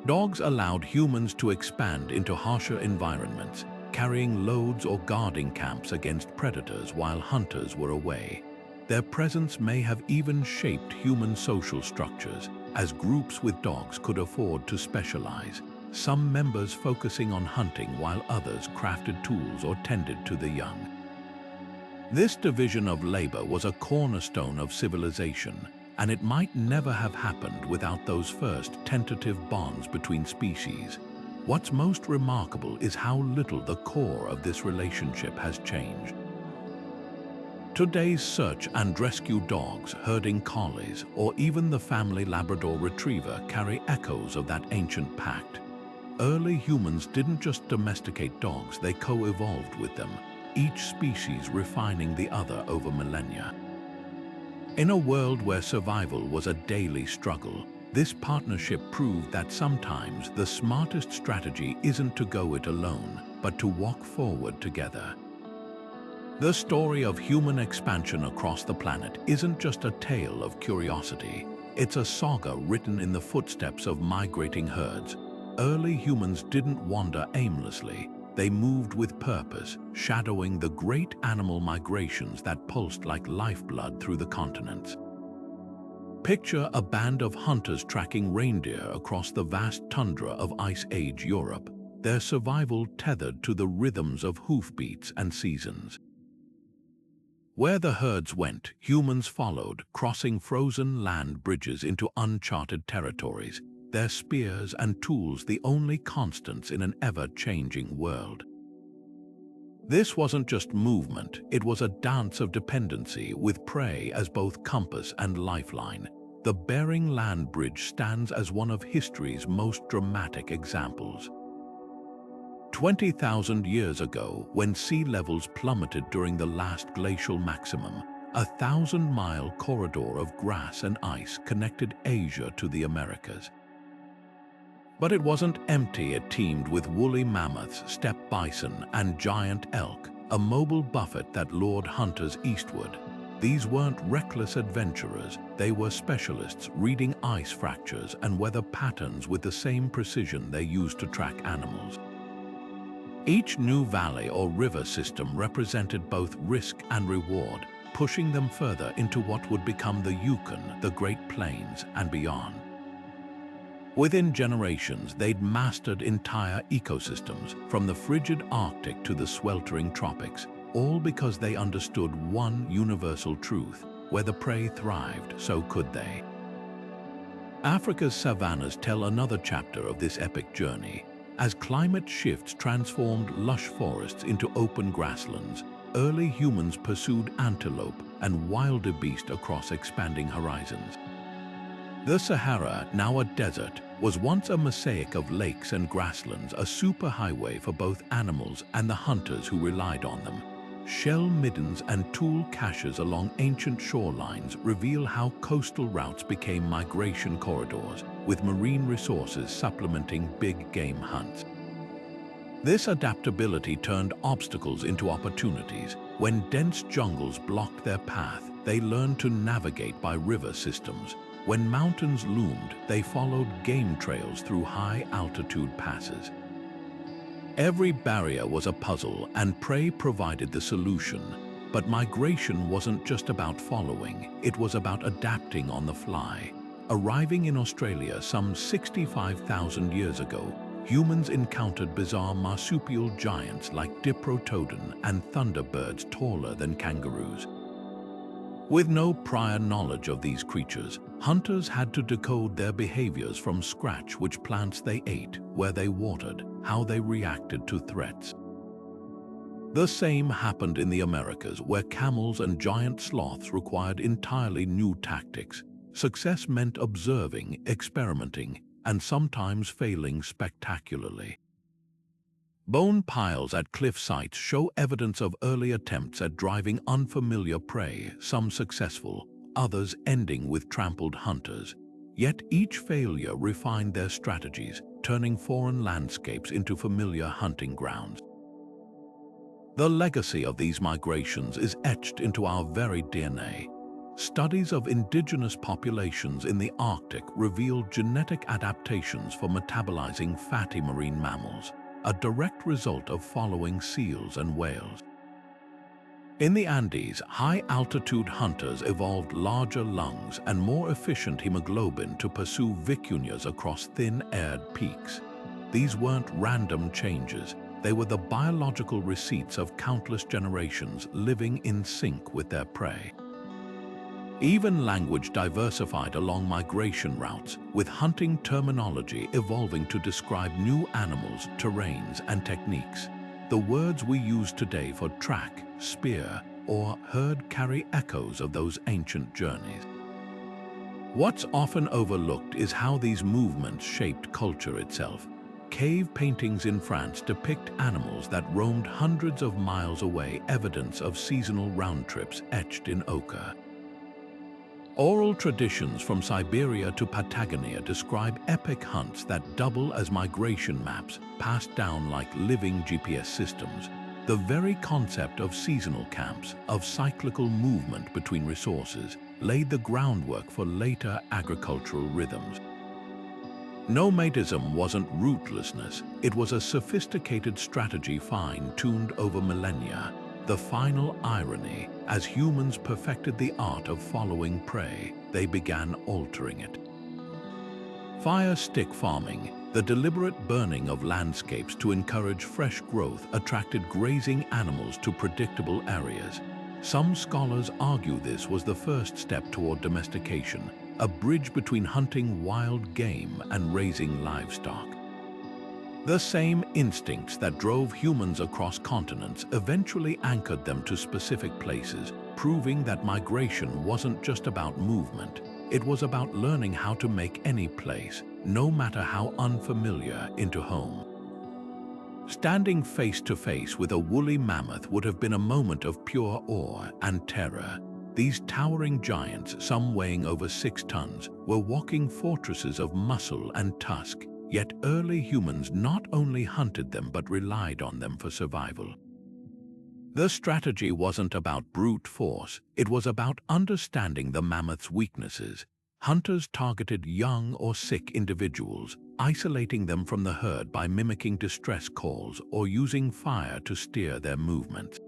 Dogs allowed humans to expand into harsher environments, carrying loads or guarding camps against predators while hunters were away. Their presence may have even shaped human social structures, as groups with dogs could afford to specialize, some members focusing on hunting while others crafted tools or tended to the young. This division of labor was a cornerstone of civilization, and it might never have happened without those first tentative bonds between species. What's most remarkable is how little the core of this relationship has changed. Today's search and rescue dogs, herding collies, or even the family Labrador Retriever carry echoes of that ancient pact. Early humans didn't just domesticate dogs, they co-evolved with them, each species refining the other over millennia. In a world where survival was a daily struggle, this partnership proved that sometimes the smartest strategy isn't to go it alone, but to walk forward together. The story of human expansion across the planet isn't just a tale of curiosity. It's a saga written in the footsteps of migrating herds. Early humans didn't wander aimlessly. They moved with purpose, shadowing the great animal migrations that pulsed like lifeblood through the continents. Picture a band of hunters tracking reindeer across the vast tundra of Ice Age Europe, their survival tethered to the rhythms of hoofbeats and seasons. Where the herds went, humans followed, crossing frozen land bridges into uncharted territories, their spears and tools the only constants in an ever-changing world. This wasn't just movement, it was a dance of dependency with prey as both compass and lifeline. The Bering Land Bridge stands as one of history's most dramatic examples. 20,000 years ago, when sea levels plummeted during the last glacial maximum, a 1,000-mile corridor of grass and ice connected Asia to the Americas. But it wasn't empty. It teemed with woolly mammoths, steppe bison, and giant elk, a mobile buffet that lured hunters eastward. These weren't reckless adventurers, they were specialists reading ice fractures and weather patterns with the same precision they used to track animals. Each new valley or river system represented both risk and reward, pushing them further into what would become the Yukon, the Great Plains, and beyond. Within generations, they'd mastered entire ecosystems, from the frigid Arctic to the sweltering tropics, all because they understood one universal truth: where the prey thrived, so could they. Africa's savannas tell another chapter of this epic journey. As climate shifts transformed lush forests into open grasslands, early humans pursued antelope and wildebeest across expanding horizons. The Sahara, now a desert, was once a mosaic of lakes and grasslands, a superhighway for both animals and the hunters who relied on them. Shell middens and tool caches along ancient shorelines reveal how coastal routes became migration corridors, with marine resources supplementing big game hunts. This adaptability turned obstacles into opportunities. When dense jungles blocked their path, they learned to navigate by river systems. When mountains loomed, they followed game trails through high-altitude passes. Every barrier was a puzzle, and prey provided the solution. But migration wasn't just about following, it was about adapting on the fly. Arriving in Australia some 65,000 years ago, humans encountered bizarre marsupial giants like diprotodon and thunderbirds taller than kangaroos. With no prior knowledge of these creatures, hunters had to decode their behaviors from scratch: which plants they ate, where they watered, how they reacted to threats. The same happened in the Americas, where camels and giant sloths required entirely new tactics. Success meant observing, experimenting, and sometimes failing spectacularly. Bone piles at cliff sites show evidence of early attempts at driving unfamiliar prey, some successful, others ending with trampled hunters. Yet each failure refined their strategies, turning foreign landscapes into familiar hunting grounds. The legacy of these migrations is etched into our very DNA. Studies of indigenous populations in the Arctic revealed genetic adaptations for metabolizing fatty marine mammals, a direct result of following seals and whales. In the Andes, high-altitude hunters evolved larger lungs and more efficient hemoglobin to pursue vicuñas across thin-aired peaks. These weren't random changes, They were the biological receipts of countless generations living in sync with their prey. Even language diversified along migration routes, with hunting terminology evolving to describe new animals, terrains, and techniques. The words we use today for track, spear, or herd carry echoes of those ancient journeys. What's often overlooked is how these movements shaped culture itself. Cave paintings in France depict animals that roamed hundreds of miles away, evidence of seasonal round trips etched in ochre. Oral traditions from Siberia to Patagonia describe epic hunts that double as migration maps, passed down like living GPS systems. The very concept of seasonal camps, of cyclical movement between resources, laid the groundwork for later agricultural rhythms. Nomadism wasn't rootlessness, it was a sophisticated strategy fine-tuned over millennia. The final irony, as humans perfected the art of following prey, they began altering it. Fire stick farming, the deliberate burning of landscapes to encourage fresh growth, attracted grazing animals to predictable areas. Some scholars argue this was the first step toward domestication, a bridge between hunting wild game and raising livestock. The same instincts that drove humans across continents eventually anchored them to specific places, proving that migration wasn't just about movement. It was about learning how to make any place, no matter how unfamiliar, into home. Standing face to face with a woolly mammoth would have been a moment of pure awe and terror. These towering giants, some weighing over 6 tons, were walking fortresses of muscle and tusk. Yet early humans not only hunted them but relied on them for survival. The strategy wasn't about brute force, it was about understanding the mammoth's weaknesses. Hunters targeted young or sick individuals, isolating them from the herd by mimicking distress calls or using fire to steer their movements.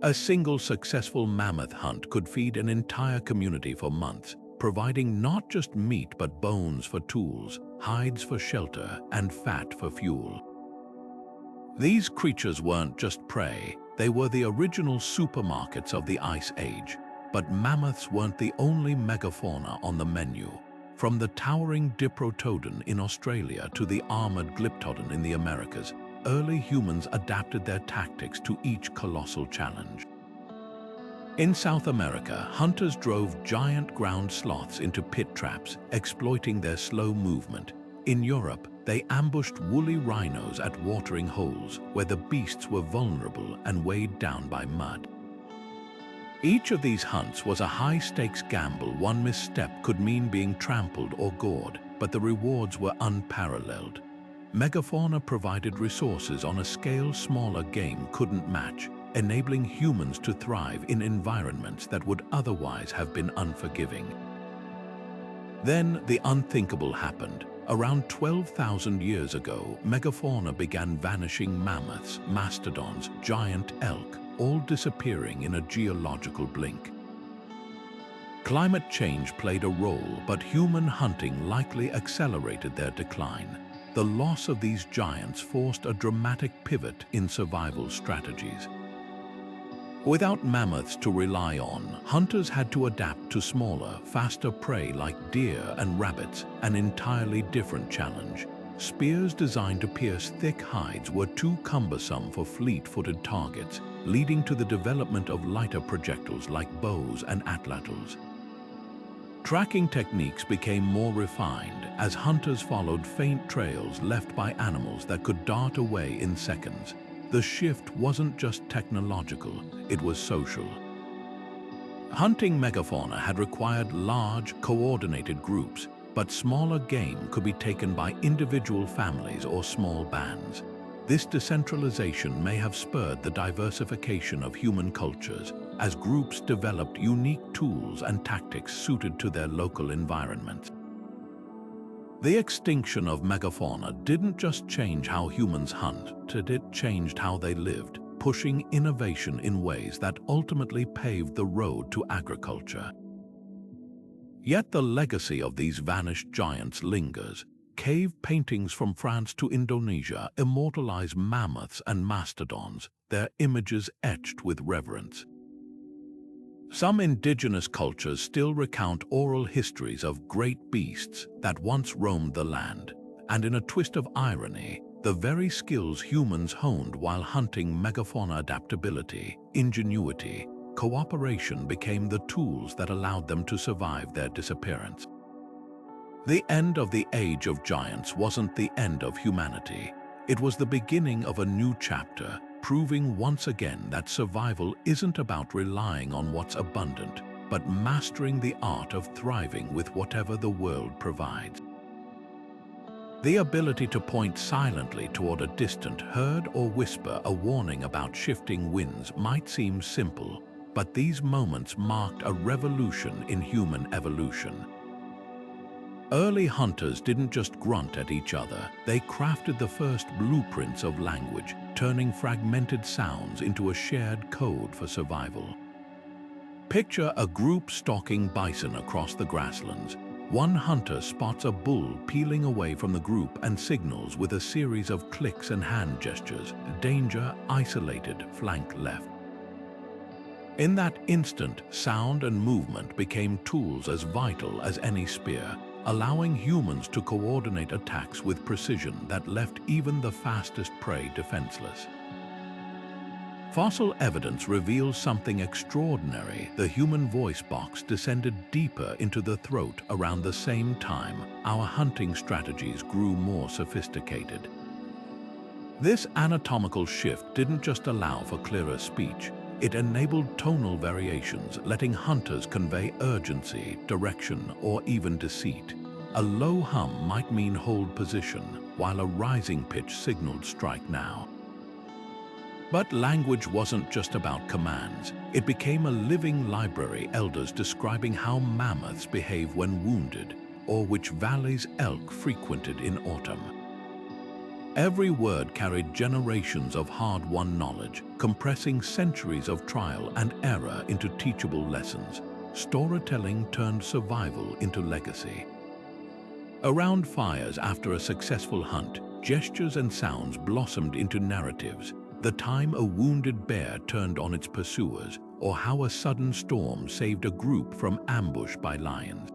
A single successful mammoth hunt could feed an entire community for months, providing not just meat but bones for tools, hides for shelter, and fat for fuel. These creatures weren't just prey, they were the original supermarkets of the Ice Age. But mammoths weren't the only megafauna on the menu. From the towering diprotodon in Australia to the armored glyptodon in the Americas, early humans adapted their tactics to each colossal challenge. In South America, hunters drove giant ground sloths into pit traps, exploiting their slow movement. In Europe, they ambushed woolly rhinos at watering holes, where the beasts were vulnerable and weighed down by mud. Each of these hunts was a high-stakes gamble. One misstep could mean being trampled or gored, but the rewards were unparalleled. Megafauna provided resources on a scale smaller game couldn't match, enabling humans to thrive in environments that would otherwise have been unforgiving. Then the unthinkable happened. Around 12,000 years ago, megafauna began vanishing: mammoths, mastodons, giant elk, all disappearing in a geological blink. Climate change played a role, but human hunting likely accelerated their decline. The loss of these giants forced a dramatic pivot in survival strategies. Without mammoths to rely on, hunters had to adapt to smaller, faster prey like deer and rabbits, an entirely different challenge. Spears designed to pierce thick hides were too cumbersome for fleet-footed targets, leading to the development of lighter projectiles like bows and atlatls. Tracking techniques became more refined as hunters followed faint trails left by animals that could dart away in seconds. The shift wasn't just technological, it was social. Hunting megafauna had required large, coordinated groups, but smaller game could be taken by individual families or small bands. This decentralization may have spurred the diversification of human cultures as groups developed unique tools and tactics suited to their local environments. The extinction of megafauna didn't just change how humans hunted, it changed how they lived, pushing innovation in ways that ultimately paved the road to agriculture. Yet the legacy of these vanished giants lingers. Cave paintings from France to Indonesia immortalize mammoths and mastodons, their images etched with reverence. Some indigenous cultures still recount oral histories of great beasts that once roamed the land, and in a twist of irony, the very skills humans honed while hunting megafauna adaptability, ingenuity, cooperation became the tools that allowed them to survive their disappearance. The end of the Age of Giants wasn't the end of humanity. It was the beginning of a new chapter, proving once again that survival isn't about relying on what's abundant, but mastering the art of thriving with whatever the world provides. The ability to point silently toward a distant herd or whisper a warning about shifting winds might seem simple, but these moments marked a revolution in human evolution. Early hunters didn't just grunt at each other, they crafted the first blueprints of language, turning fragmented sounds into a shared code for survival. Picture a group stalking bison across the grasslands. One hunter spots a bull peeling away from the group and signals with a series of clicks and hand gestures, danger, isolated, flank left. In that instant, sound and movement became tools as vital as any spear, allowing humans to coordinate attacks with precision that left even the fastest prey defenseless. Fossil evidence reveals something extraordinary. The human voice box descended deeper into the throat around the same time our hunting strategies grew more sophisticated. This anatomical shift didn't just allow for clearer speech, it enabled tonal variations, letting hunters convey urgency, direction, or even deceit. A low hum might mean hold position, while a rising pitch signaled strike now. But language wasn't just about commands. It became a living library, elders describing how mammoths behave when wounded, or which valleys elk frequented in autumn. Every word carried generations of hard-won knowledge, compressing centuries of trial and error into teachable lessons. Storytelling turned survival into legacy. Around fires after a successful hunt, gestures and sounds blossomed into narratives. The time a wounded bear turned on its pursuers, or how a sudden storm saved a group from ambush by lions.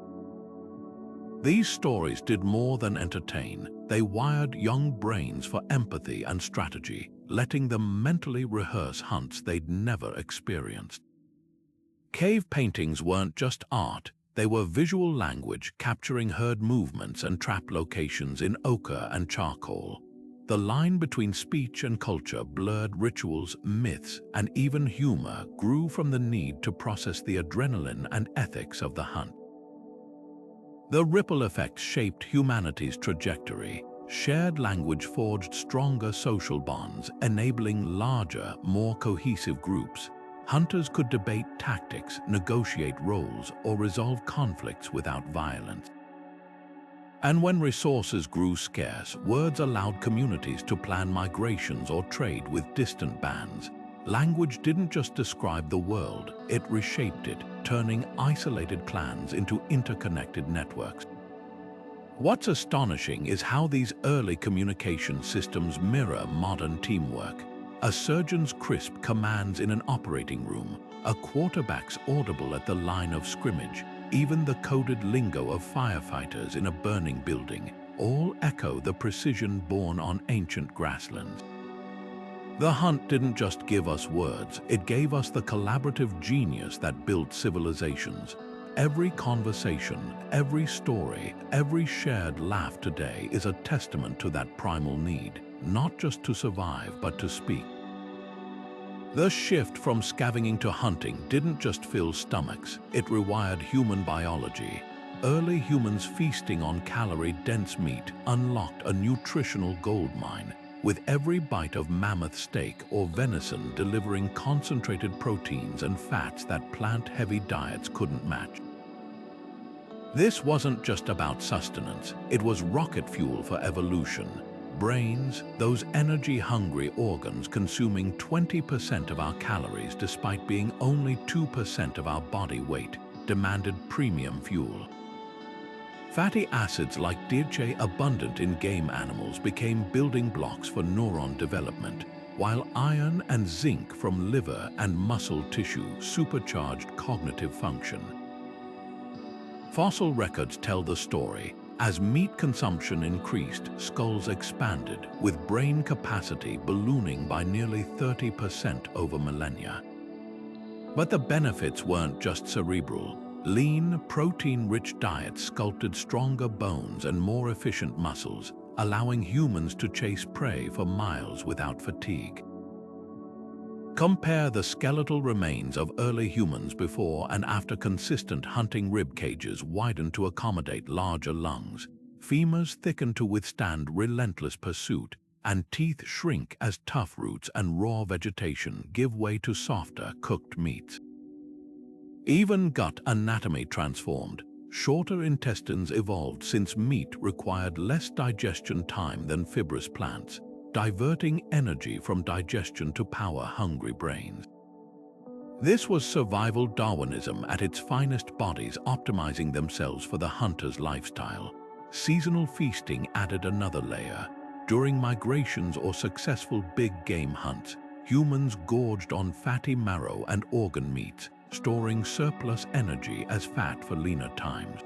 These stories did more than entertain. They wired young brains for empathy and strategy, letting them mentally rehearse hunts they'd never experienced. Cave paintings weren't just art, they were visual language capturing herd movements and trap locations in ochre and charcoal. The line between speech and culture blurred rituals, myths, and even humor grew from the need to process the adrenaline and ethics of the hunt. The ripple effects shaped humanity's trajectory. Shared language forged stronger social bonds, enabling larger, more cohesive groups. Hunters could debate tactics, negotiate roles, or resolve conflicts without violence. And when resources grew scarce, words allowed communities to plan migrations or trade with distant bands. Language didn't just describe the world, it reshaped it, turning isolated clans into interconnected networks. What's astonishing is how these early communication systems mirror modern teamwork. A surgeon's crisp commands in an operating room, a quarterback's audible at the line of scrimmage, even the coded lingo of firefighters in a burning building, all echo the precision born on ancient grasslands. The hunt didn't just give us words, it gave us the collaborative genius that built civilizations. Every conversation, every story, every shared laugh today is a testament to that primal need, not just to survive, but to speak. The shift from scavenging to hunting didn't just fill stomachs, it rewired human biology. Early humans feasting on calorie-dense meat unlocked a nutritional goldmine, with every bite of mammoth steak or venison delivering concentrated proteins and fats that plant-heavy diets couldn't match. This wasn't just about sustenance, it was rocket fuel for evolution. Brains, those energy-hungry organs consuming 20% of our calories despite being only 2% of our body weight, demanded premium fuel. Fatty acids like DHA abundant in game animals became building blocks for neuron development, while iron and zinc from liver and muscle tissue supercharged cognitive function. Fossil records tell the story. As meat consumption increased, skulls expanded, with brain capacity ballooning by nearly 30% over millennia. But the benefits weren't just cerebral. Lean, protein-rich diets sculpted stronger bones and more efficient muscles, allowing humans to chase prey for miles without fatigue. Compare the skeletal remains of early humans before and after consistent hunting rib cages widened to accommodate larger lungs, femurs thicken to withstand relentless pursuit, and teeth shrink as tough roots and raw vegetation give way to softer, cooked meats. Even gut anatomy transformed. Shorter intestines evolved since meat required less digestion time than fibrous plants, diverting energy from digestion to power hungry brains. This was survival Darwinism at its finest, bodies optimizing themselves for the hunter's lifestyle. Seasonal feasting added another layer. During migrations or successful big game hunts, humans gorged on fatty marrow and organ meats, storing surplus energy as fat for leaner times.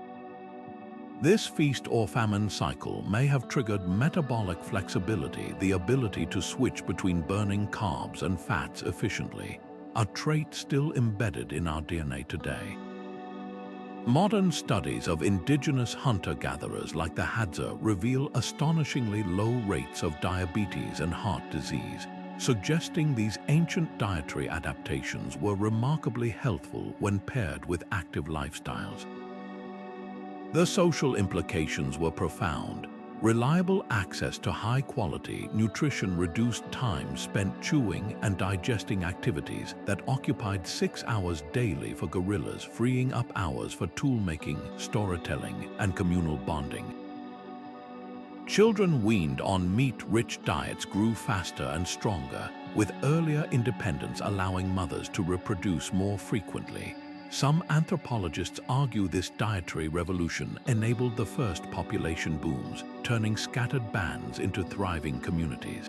This feast or famine cycle may have triggered metabolic flexibility, the ability to switch between burning carbs and fats efficiently, a trait still embedded in our DNA today. Modern studies of indigenous hunter-gatherers like the Hadza reveal astonishingly low rates of diabetes and heart disease, suggesting these ancient dietary adaptations were remarkably healthful when paired with active lifestyles. The social implications were profound. Reliable access to high-quality nutrition reduced time spent chewing and digesting activities that occupied 6 hours daily for gorillas, freeing up hours for tool-making, storytelling, and communal bonding. Children weaned on meat-rich diets grew faster and stronger, with earlier independence allowing mothers to reproduce more frequently. Some anthropologists argue this dietary revolution enabled the first population booms, turning scattered bands into thriving communities.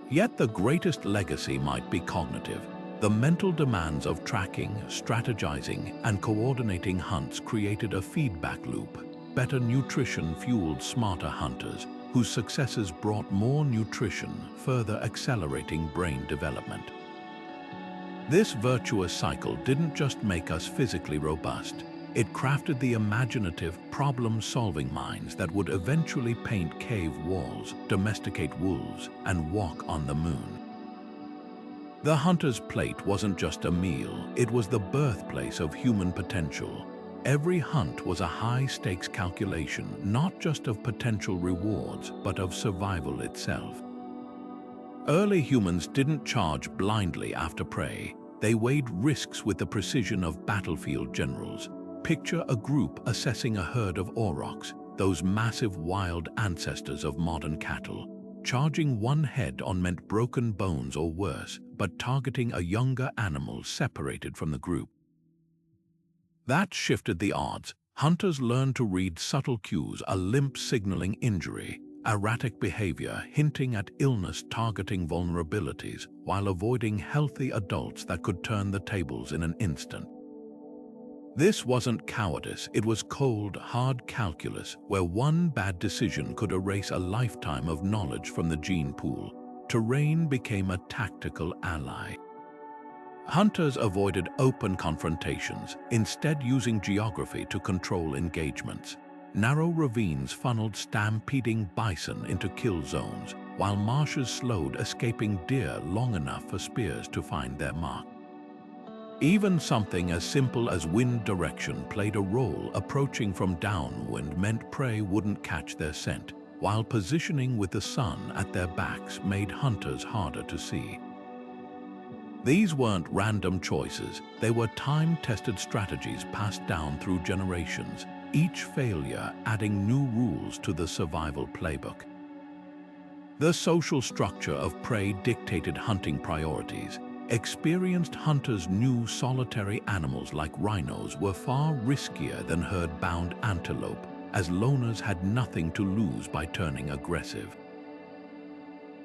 Yet the greatest legacy might be cognitive. The mental demands of tracking, strategizing, and coordinating hunts created a feedback loop. Better nutrition fueled smarter hunters, whose successes brought more nutrition, further accelerating brain development. This virtuous cycle didn't just make us physically robust, it crafted the imaginative, problem-solving minds that would eventually paint cave walls, domesticate wolves, and walk on the moon. The hunter's plate wasn't just a meal, it was the birthplace of human potential. Every hunt was a high-stakes calculation, not just of potential rewards, but of survival itself. Early humans didn't charge blindly after prey. They weighed risks with the precision of battlefield generals. Picture a group assessing a herd of aurochs, those massive wild ancestors of modern cattle. Charging one head-on meant broken bones or worse, but targeting a younger animal separated from the group. That shifted the odds. Hunters learned to read subtle cues, a limp signaling injury, erratic behavior hinting at illness targeting vulnerabilities, while avoiding healthy adults that could turn the tables in an instant. This wasn't cowardice, it was cold, hard calculus, where one bad decision could erase a lifetime of knowledge from the gene pool. Terrain became a tactical ally. Hunters avoided open confrontations, instead using geography to control engagements. Narrow ravines funneled stampeding bison into kill zones, while marshes slowed escaping deer long enough for spears to find their mark. Even something as simple as wind direction played a role. Approaching from downwind meant prey wouldn't catch their scent, while positioning with the sun at their backs made hunters harder to see. These weren't random choices, they were time-tested strategies passed down through generations, each failure adding new rules to the survival playbook. The social structure of prey dictated hunting priorities. Experienced hunters knew solitary animals like rhinos were far riskier than herd-bound antelope, as loners had nothing to lose by turning aggressive.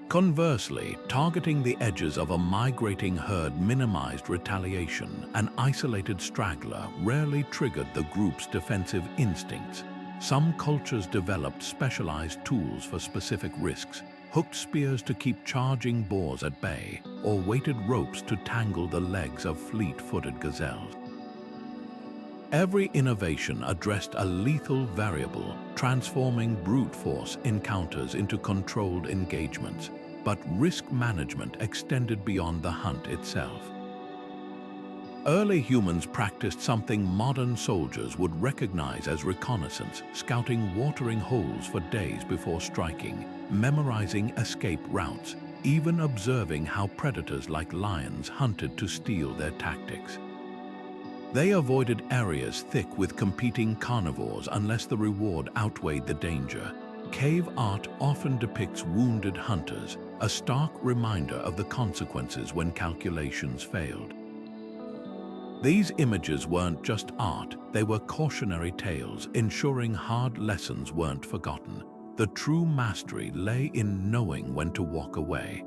Conversely, targeting the edges of a migrating herd minimized retaliation. An isolated straggler rarely triggered the group's defensive instincts. Some cultures developed specialized tools for specific risks, hooked spears to keep charging boars at bay, or weighted ropes to tangle the legs of fleet-footed gazelles. Every innovation addressed a lethal variable, transforming brute force encounters into controlled engagements. But risk management extended beyond the hunt itself. Early humans practiced something modern soldiers would recognize as reconnaissance, scouting watering holes for days before striking, memorizing escape routes, even observing how predators like lions hunted to steal their tactics. They avoided areas thick with competing carnivores unless the reward outweighed the danger. Cave art often depicts wounded hunters, a stark reminder of the consequences when calculations failed. These images weren't just art, they were cautionary tales, ensuring hard lessons weren't forgotten. The true mastery lay in knowing when to walk away.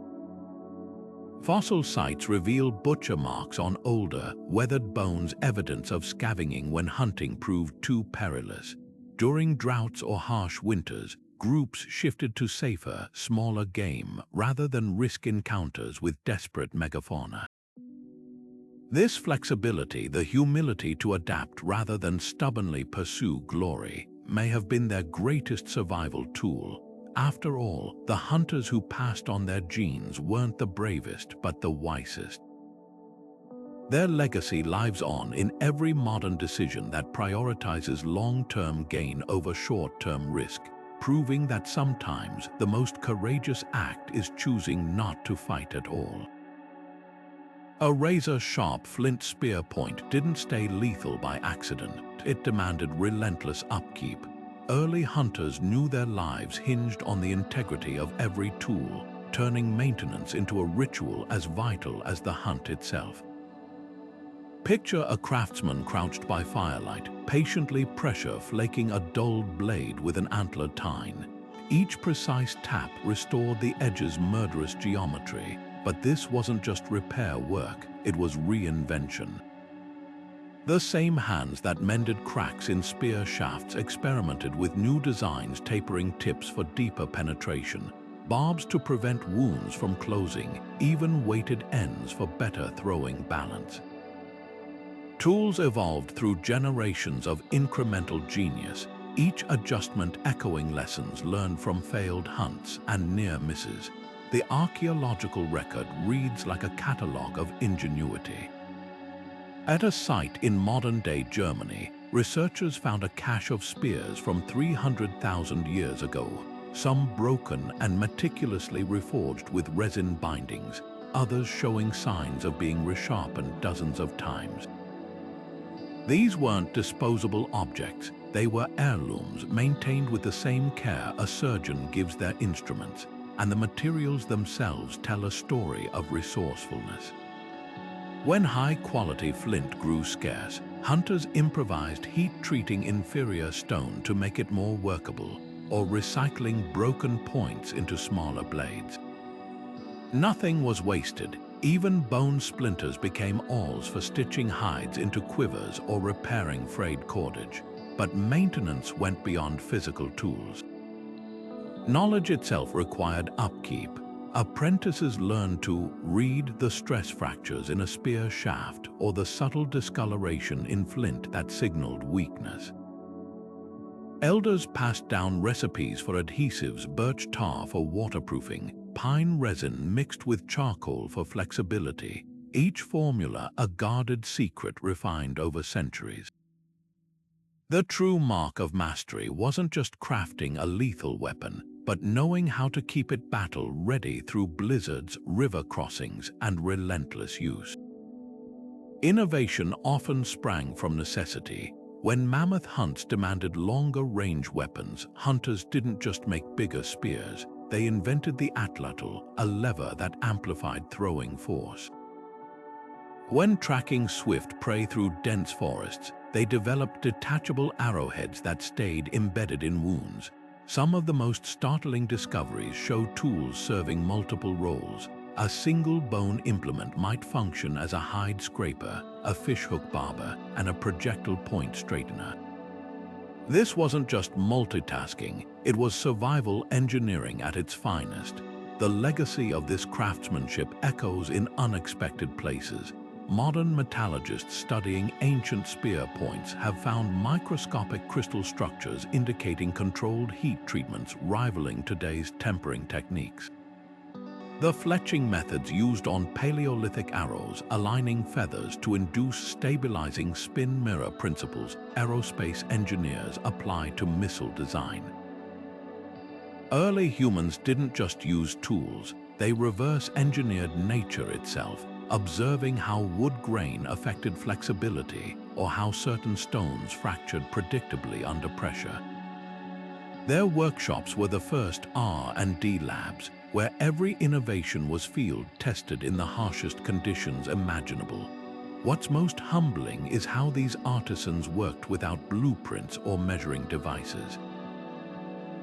Fossil sites reveal butcher marks on older, weathered bones, evidence of scavenging when hunting proved too perilous. During droughts or harsh winters, groups shifted to safer, smaller game rather than risk encounters with desperate megafauna. This flexibility, the humility to adapt rather than stubbornly pursue glory, may have been their greatest survival tool. After all, the hunters who passed on their genes weren't the bravest but the wisest. Their legacy lives on in every modern decision that prioritizes long-term gain over short-term risk, proving that sometimes the most courageous act is choosing not to fight at all. A razor-sharp flint spear point didn't stay lethal by accident. It demanded relentless upkeep. Early hunters knew their lives hinged on the integrity of every tool, turning maintenance into a ritual as vital as the hunt itself. Picture a craftsman crouched by firelight, patiently pressure flaking a dulled blade with an antler tine. Each precise tap restored the edge's murderous geometry, but this wasn't just repair work, it was reinvention. The same hands that mended cracks in spear shafts experimented with new designs, tapering tips for deeper penetration, barbs to prevent wounds from closing, even weighted ends for better throwing balance. Tools evolved through generations of incremental genius, each adjustment echoing lessons learned from failed hunts and near misses. The archaeological record reads like a catalogue of ingenuity. At a site in modern-day Germany, researchers found a cache of spears from 300,000 years ago, some broken and meticulously reforged with resin bindings, others showing signs of being resharpened dozens of times. These weren't disposable objects, they were heirlooms maintained with the same care a surgeon gives their instruments, and the materials themselves tell a story of resourcefulness. When high-quality flint grew scarce, hunters improvised heat-treating inferior stone to make it more workable, or recycling broken points into smaller blades. Nothing was wasted. Even bone splinters became awls for stitching hides into quivers or repairing frayed cordage. But maintenance went beyond physical tools. Knowledge itself required upkeep. Apprentices learned to read the stress fractures in a spear shaft or the subtle discoloration in flint that signaled weakness. Elders passed down recipes for adhesives, birch tar for waterproofing, pine resin mixed with charcoal for flexibility, each formula a guarded secret refined over centuries. The true mark of mastery wasn't just crafting a lethal weapon, but knowing how to keep it battle-ready through blizzards, river crossings, and relentless use. Innovation often sprang from necessity. When mammoth hunts demanded longer-range weapons, hunters didn't just make bigger spears, they invented the atlatl, a lever that amplified throwing force. When tracking swift prey through dense forests, they developed detachable arrowheads that stayed embedded in wounds. Some of the most startling discoveries show tools serving multiple roles. A single bone implement might function as a hide scraper, a fishhook barber, and a projectile point straightener. This wasn't just multitasking, it was survival engineering at its finest. The legacy of this craftsmanship echoes in unexpected places. Modern metallurgists studying ancient spear points have found microscopic crystal structures indicating controlled heat treatments rivaling today's tempering techniques. The fletching methods used on Paleolithic arrows, aligning feathers to induce stabilizing spin mirror principles aerospace engineers apply to missile design. Early humans didn't just use tools, they reverse-engineered nature itself, observing how wood grain affected flexibility or how certain stones fractured predictably under pressure. Their workshops were the first R&D labs, where every innovation was field-tested in the harshest conditions imaginable. What's most humbling is how these artisans worked without blueprints or measuring devices.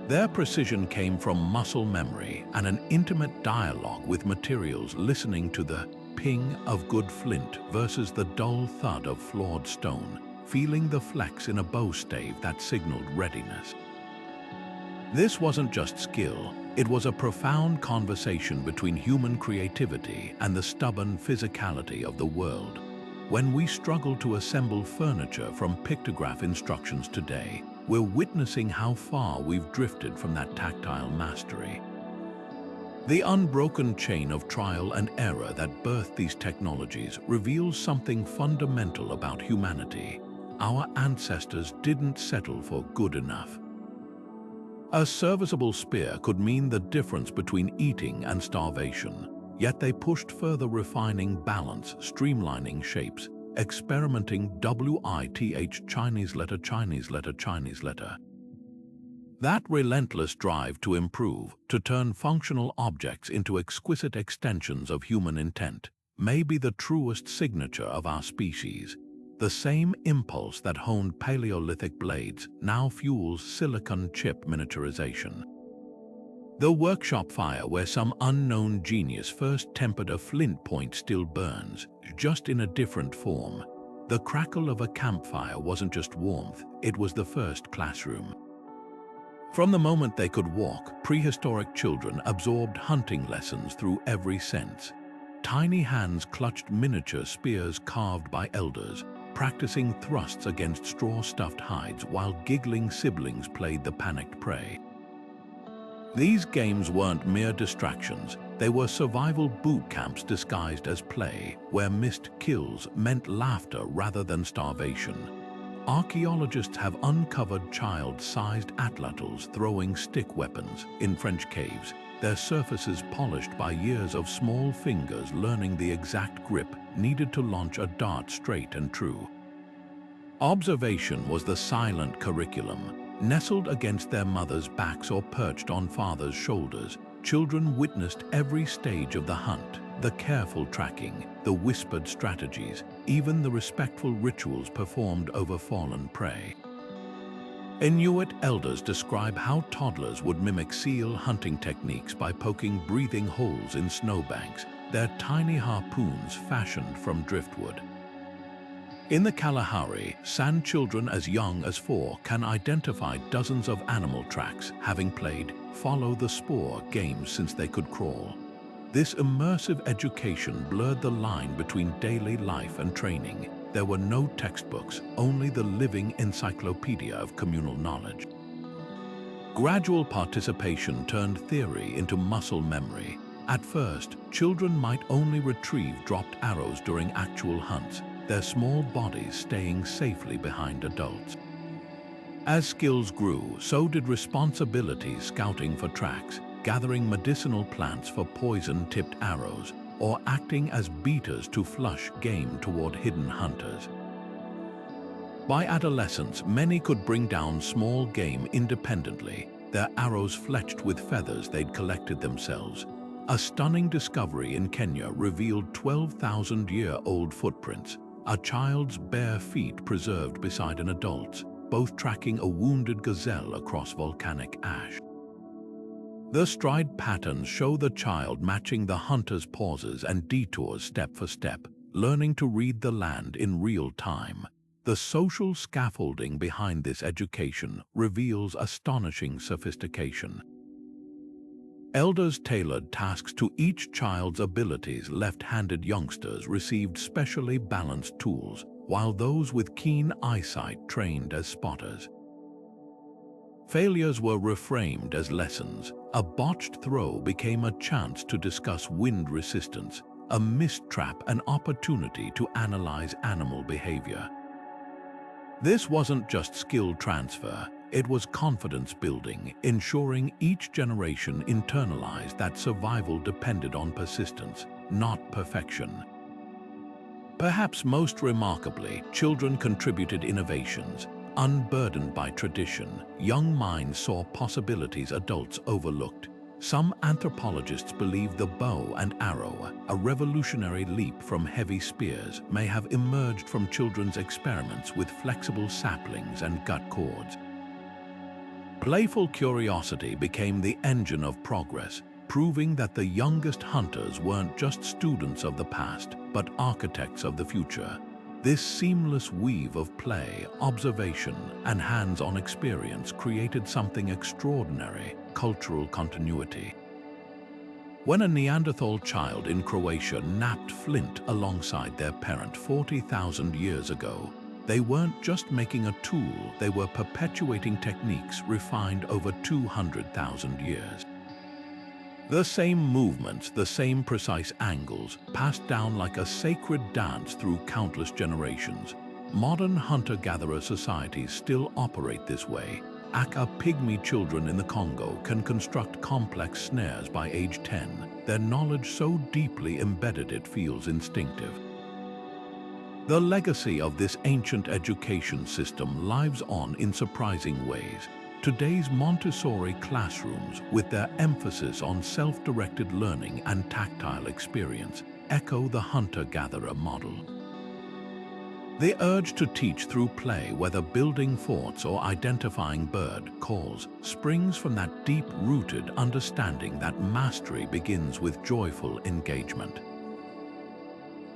Their precision came from muscle memory and an intimate dialogue with materials, listening to the ping of good flint versus the dull thud of flawed stone, feeling the flex in a bow stave that signaled readiness. This wasn't just skill, it was a profound conversation between human creativity and the stubborn physicality of the world. When we struggle to assemble furniture from pictograph instructions today, we're witnessing how far we've drifted from that tactile mastery. The unbroken chain of trial and error that birthed these technologies reveals something fundamental about humanity. Our ancestors didn't settle for good enough. A serviceable spear could mean the difference between eating and starvation, yet they pushed further, refining balance, streamlining shapes, experimenting with Chinese letter. That relentless drive to improve, to turn functional objects into exquisite extensions of human intent, may be the truest signature of our species. The same impulse that honed Paleolithic blades now fuels silicon chip miniaturization. The workshop fire where some unknown genius first tempered a flint point still burns, just in a different form. The crackle of a campfire wasn't just warmth, it was the first classroom. From the moment they could walk, prehistoric children absorbed hunting lessons through every sense. Tiny hands clutched miniature spears carved by elders, practicing thrusts against straw-stuffed hides while giggling siblings played the panicked prey. These games weren't mere distractions, they were survival boot camps disguised as play, where missed kills meant laughter rather than starvation. Archaeologists have uncovered child-sized atlatls throwing stick weapons in French caves, their surfaces polished by years of small fingers learning the exact grip needed to launch a dart straight and true. Observation was the silent curriculum. Nestled against their mothers' backs or perched on fathers' shoulders, children witnessed every stage of the hunt, the careful tracking, the whispered strategies, even the respectful rituals performed over fallen prey. Inuit elders describe how toddlers would mimic seal hunting techniques by poking breathing holes in snowbanks, their tiny harpoons fashioned from driftwood. In the Kalahari, sand children as young as 4 can identify dozens of animal tracks, having played follow the spoor games since they could crawl. This immersive education blurred the line between daily life and training. There were no textbooks, only the living encyclopedia of communal knowledge. Gradual participation turned theory into muscle memory. At first, children might only retrieve dropped arrows during actual hunts, their small bodies staying safely behind adults. As skills grew, so did responsibilities, scouting for tracks, gathering medicinal plants for poison-tipped arrows, or acting as beaters to flush game toward hidden hunters. By adolescence, many could bring down small game independently, their arrows fletched with feathers they'd collected themselves. A stunning discovery in Kenya revealed 12,000-year-old footprints, a child's bare feet preserved beside an adult's, both tracking a wounded gazelle across volcanic ash. The stride patterns show the child matching the hunter's pauses and detours step for step, learning to read the land in real time. The social scaffolding behind this education reveals astonishing sophistication. Elders tailored tasks to each child's abilities. Left-handed youngsters received specially balanced tools, while those with keen eyesight trained as spotters. Failures were reframed as lessons. A botched throw became a chance to discuss wind resistance, a missed trap an opportunity to analyze animal behavior. This wasn't just skill transfer, it was confidence building, ensuring each generation internalized that survival depended on persistence, not perfection. Perhaps most remarkably, children contributed innovations. Unburdened by tradition, young minds saw possibilities adults overlooked. Some anthropologists believe the bow and arrow, a revolutionary leap from heavy spears, may have emerged from children's experiments with flexible saplings and gut cords. Playful curiosity became the engine of progress, proving that the youngest hunters weren't just students of the past, but architects of the future. This seamless weave of play, observation, and hands-on experience created something extraordinary: cultural continuity. When a Neanderthal child in Croatia napped flint alongside their parent 40,000 years ago, they weren't just making a tool, they were perpetuating techniques refined over 200,000 years. The same movements, the same precise angles, passed down like a sacred dance through countless generations. Modern hunter-gatherer societies still operate this way. Aka pygmy children in the Congo can construct complex snares by age 10, their knowledge so deeply embedded it feels instinctive. The legacy of this ancient education system lives on in surprising ways. Today's Montessori classrooms, with their emphasis on self-directed learning and tactile experience, echo the hunter-gatherer model. The urge to teach through play, whether building forts or identifying bird calls, springs from that deep-rooted understanding that mastery begins with joyful engagement.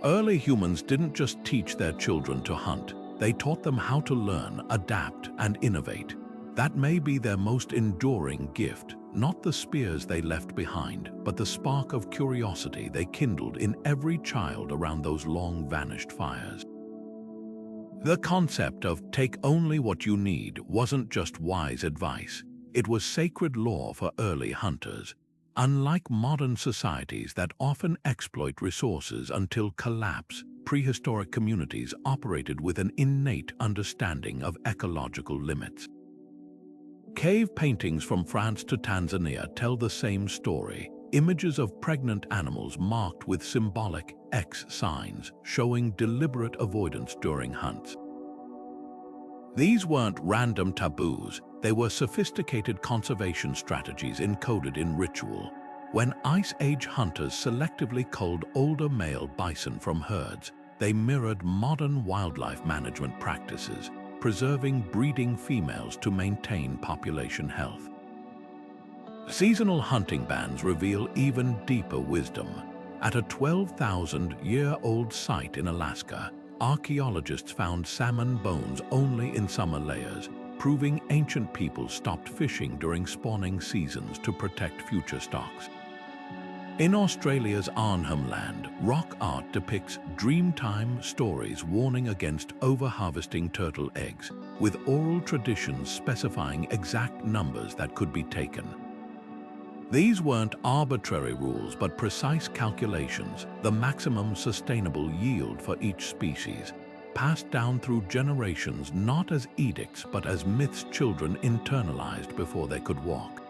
Early humans didn't just teach their children to hunt, they taught them how to learn, adapt, and innovate. That may be their most enduring gift, not the spears they left behind, but the spark of curiosity they kindled in every child around those long-vanished fires. The concept of "take only what you need" wasn't just wise advice, it was sacred law for early hunters. Unlike modern societies that often exploit resources until collapse, prehistoric communities operated with an innate understanding of ecological limits. Cave paintings from France to Tanzania tell the same story, images of pregnant animals marked with symbolic X signs, showing deliberate avoidance during hunts. These weren't random taboos, they were sophisticated conservation strategies encoded in ritual. When Ice Age hunters selectively culled older male bison from herds, they mirrored modern wildlife management practices, preserving breeding females to maintain population health. Seasonal hunting bans reveal even deeper wisdom. At a 12,000-year-old site in Alaska, archaeologists found salmon bones only in summer layers, proving ancient people stopped fishing during spawning seasons to protect future stocks. In Australia's Arnhem Land, rock art depicts Dreamtime stories warning against over-harvesting turtle eggs, with oral traditions specifying exact numbers that could be taken. These weren't arbitrary rules but precise calculations, the maximum sustainable yield for each species, passed down through generations not as edicts but as myths children internalized before they could walk.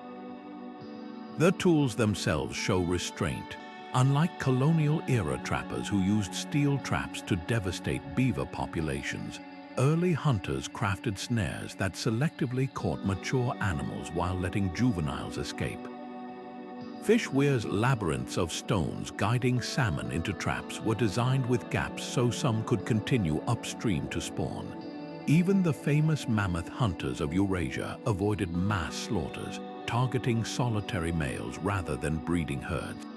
The tools themselves show restraint. Unlike colonial-era trappers who used steel traps to devastate beaver populations, early hunters crafted snares that selectively caught mature animals while letting juveniles escape. Fish weirs labyrinths of stones guiding salmon into traps were designed with gaps so some could continue upstream to spawn. Even the famous mammoth hunters of Eurasia avoided mass slaughters, targeting solitary males rather than breeding herds.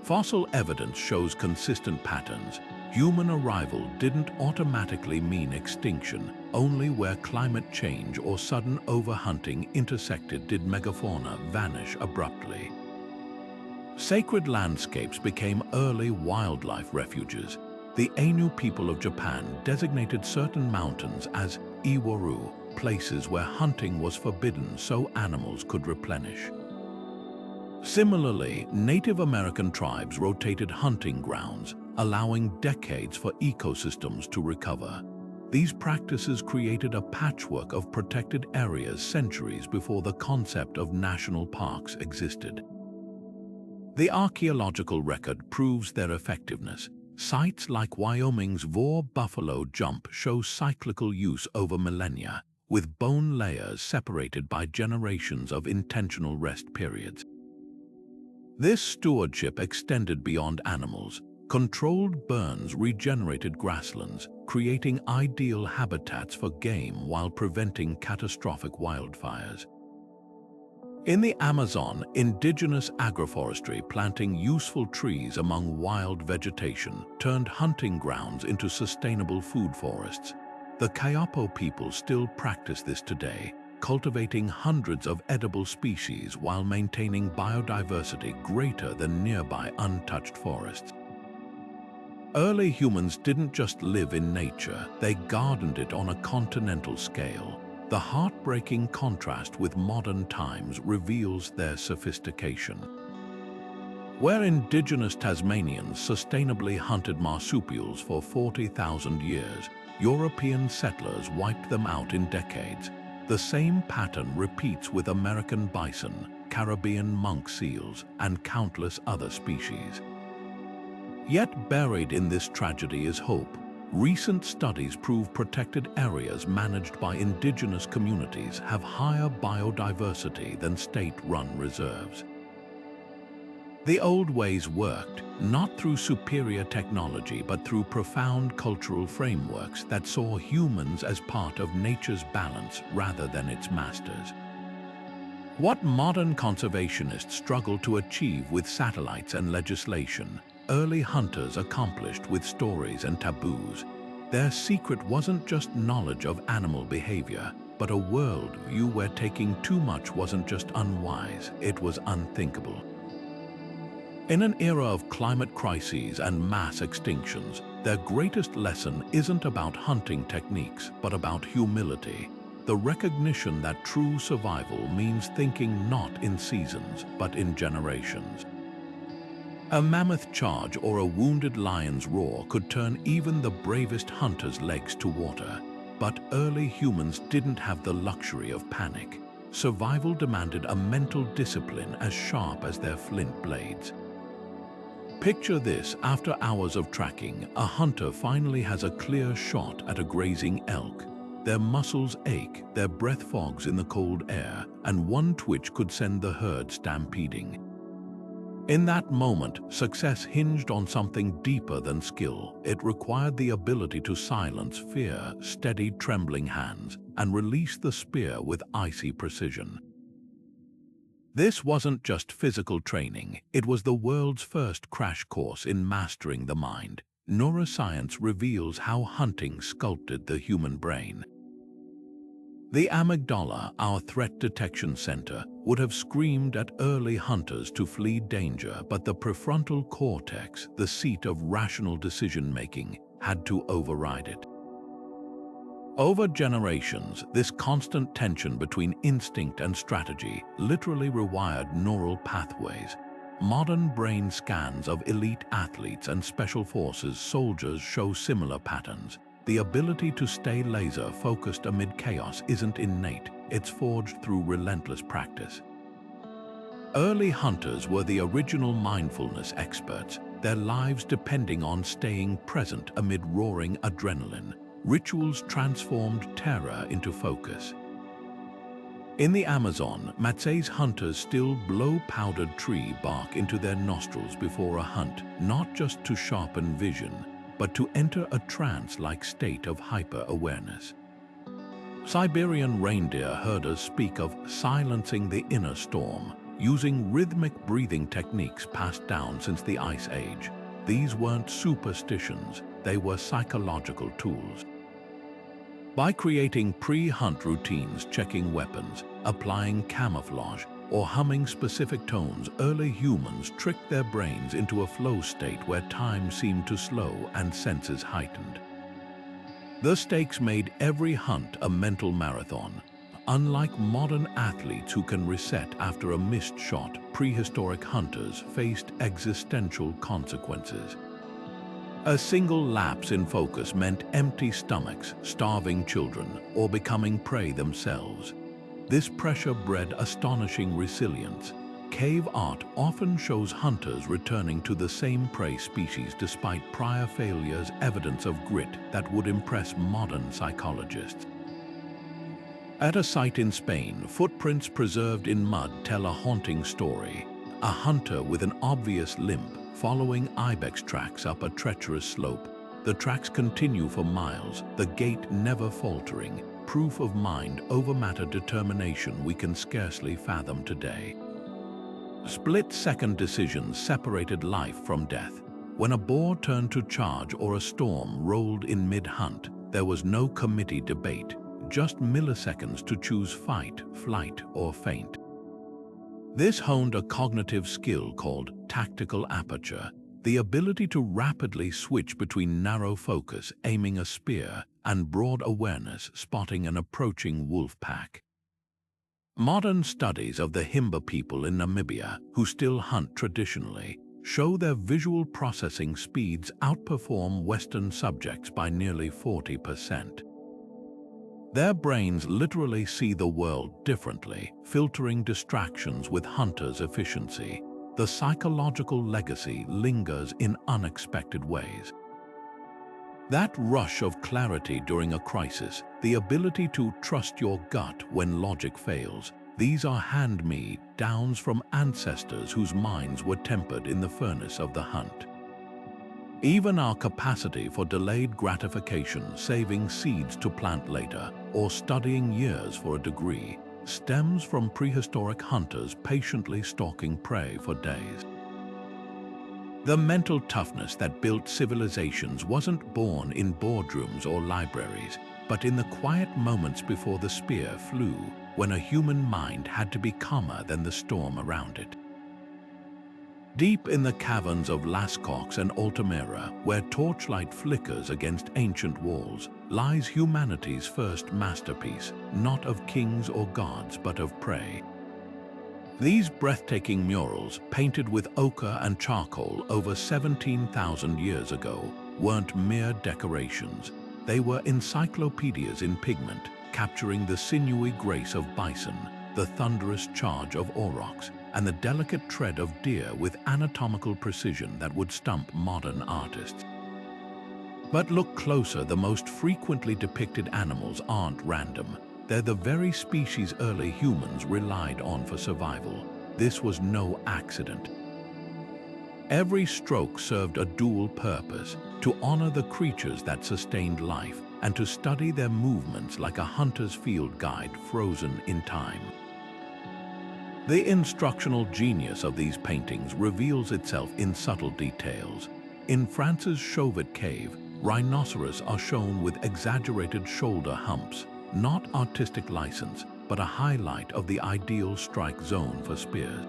Fossil evidence shows consistent patterns. Human arrival didn't automatically mean extinction. Only where climate change or sudden overhunting intersected did megafauna vanish abruptly. Sacred landscapes became early wildlife refuges. The Ainu people of Japan designated certain mountains as iwaru, places where hunting was forbidden so animals could replenish. Similarly, Native American tribes rotated hunting grounds, allowing decades for ecosystems to recover. These practices created a patchwork of protected areas centuries before the concept of national parks existed. The archaeological record proves their effectiveness. Sites like Wyoming's Vor Buffalo Jump show cyclical use over millennia, with bone layers separated by generations of intentional rest periods. This stewardship extended beyond animals. Controlled burns regenerated grasslands, creating ideal habitats for game while preventing catastrophic wildfires. In the Amazon, indigenous agroforestry planting useful trees among wild vegetation turned hunting grounds into sustainable food forests. The Kayapo people still practice this today, cultivating hundreds of edible species while maintaining biodiversity greater than nearby untouched forests. Early humans didn't just live in nature, they gardened it on a continental scale. The heartbreaking contrast with modern times reveals their sophistication. Where indigenous Tasmanians sustainably hunted marsupials for 40,000 years, European settlers wiped them out in decades. The same pattern repeats with American bison, Caribbean monk seals, and countless other species. Yet buried in this tragedy is hope. Recent studies prove protected areas managed by indigenous communities have higher biodiversity than state-run reserves. The old ways worked, not through superior technology but through profound cultural frameworks that saw humans as part of nature's balance rather than its masters. What modern conservationists struggle to achieve with satellites and legislation, early hunters accomplished with stories and taboos. Their secret wasn't just knowledge of animal behavior, but a worldview where taking too much wasn't just unwise, it was unthinkable. In an era of climate crises and mass extinctions, their greatest lesson isn't about hunting techniques, but about humility. The recognition that true survival means thinking not in seasons, but in generations. A mammoth charge or a wounded lion's roar could turn even the bravest hunter's legs to water. But early humans didn't have the luxury of panic. Survival demanded a mental discipline as sharp as their flint blades. Picture this: after hours of tracking, a hunter finally has a clear shot at a grazing elk. Their muscles ache, their breath fogs in the cold air, and one twitch could send the herd stampeding. In that moment, success hinged on something deeper than skill. It required the ability to silence fear, steady trembling hands, and release the spear with icy precision. This wasn't just physical training, it was the world's first crash course in mastering the mind. Neuroscience reveals how hunting sculpted the human brain. The amygdala, our threat detection center, would have screamed at early hunters to flee danger, but the prefrontal cortex, the seat of rational decision-making, had to override it. Over generations, this constant tension between instinct and strategy literally rewired neural pathways. Modern brain scans of elite athletes and special forces soldiers show similar patterns. The ability to stay laser-focused amid chaos isn't innate, it's forged through relentless practice. Early hunters were the original mindfulness experts, their lives depending on staying present amid roaring adrenaline. Rituals transformed terror into focus. In the Amazon, Matsei's hunters still blow powdered tree bark into their nostrils before a hunt, not just to sharpen vision, but to enter a trance-like state of hyper-awareness. Siberian reindeer herders speak of silencing the inner storm, using rhythmic breathing techniques passed down since the Ice Age. These weren't superstitions, they were psychological tools. By creating pre-hunt routines, checking weapons, applying camouflage, or humming specific tones, early humans tricked their brains into a flow state where time seemed to slow and senses heightened. The stakes made every hunt a mental marathon. Unlike modern athletes who can reset after a missed shot, prehistoric hunters faced existential consequences. A single lapse in focus meant empty stomachs, starving children, or becoming prey themselves. This pressure bred astonishing resilience. Cave art often shows hunters returning to the same prey species despite prior failures, evidence of grit that would impress modern psychologists. At a site in Spain, footprints preserved in mud tell a haunting story. A hunter with an obvious limp following ibex tracks up a treacherous slope. The tracks continue for miles, the gait never faltering, proof of mind over matter determination we can scarcely fathom today. Split-second decisions separated life from death. When a boar turned to charge or a storm rolled in mid-hunt, there was no committee debate, just milliseconds to choose fight, flight, or faint. This honed a cognitive skill called tactical aperture, the ability to rapidly switch between narrow focus, aiming a spear, and broad awareness, spotting an approaching wolf pack. Modern studies of the Himba people in Namibia, who still hunt traditionally, show their visual processing speeds outperform Western subjects by nearly 40%. Their brains literally see the world differently, filtering distractions with hunters' efficiency. The psychological legacy lingers in unexpected ways. That rush of clarity during a crisis, the ability to trust your gut when logic fails, these are hand-me-downs from ancestors whose minds were tempered in the furnace of the hunt. Even our capacity for delayed gratification, saving seeds to plant later, or studying years for a degree, stems from prehistoric hunters patiently stalking prey for days. The mental toughness that built civilizations wasn't born in boardrooms or libraries, but in the quiet moments before the spear flew, when a human mind had to be calmer than the storm around it. Deep in the caverns of Lascaux and Altamira, where torchlight flickers against ancient walls, lies humanity's first masterpiece, not of kings or gods, but of prey. These breathtaking murals, painted with ochre and charcoal over 17,000 years ago, weren't mere decorations. They were encyclopedias in pigment, capturing the sinewy grace of bison, the thunderous charge of aurochs, and the delicate tread of deer with anatomical precision that would stump modern artists. But look closer, the most frequently depicted animals aren't random. They're the very species early humans relied on for survival. This was no accident. Every stroke served a dual purpose: to honor the creatures that sustained life and to study their movements like a hunter's field guide frozen in time. The instructional genius of these paintings reveals itself in subtle details. In France's Chauvet Cave, rhinoceros are shown with exaggerated shoulder humps, not artistic license, but a highlight of the ideal strike zone for spears.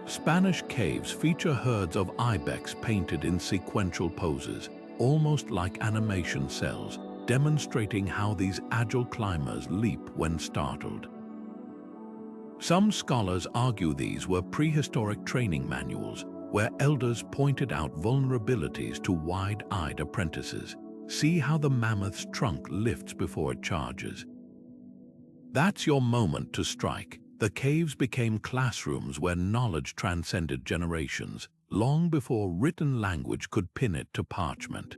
Spanish caves feature herds of ibex painted in sequential poses, almost like animation cells, demonstrating how these agile climbers leap when startled. Some scholars argue these were prehistoric training manuals, where elders pointed out vulnerabilities to wide-eyed apprentices. See how the mammoth's trunk lifts before it charges. That's your moment to strike. The caves became classrooms where knowledge transcended generations, long before written language could pin it to parchment.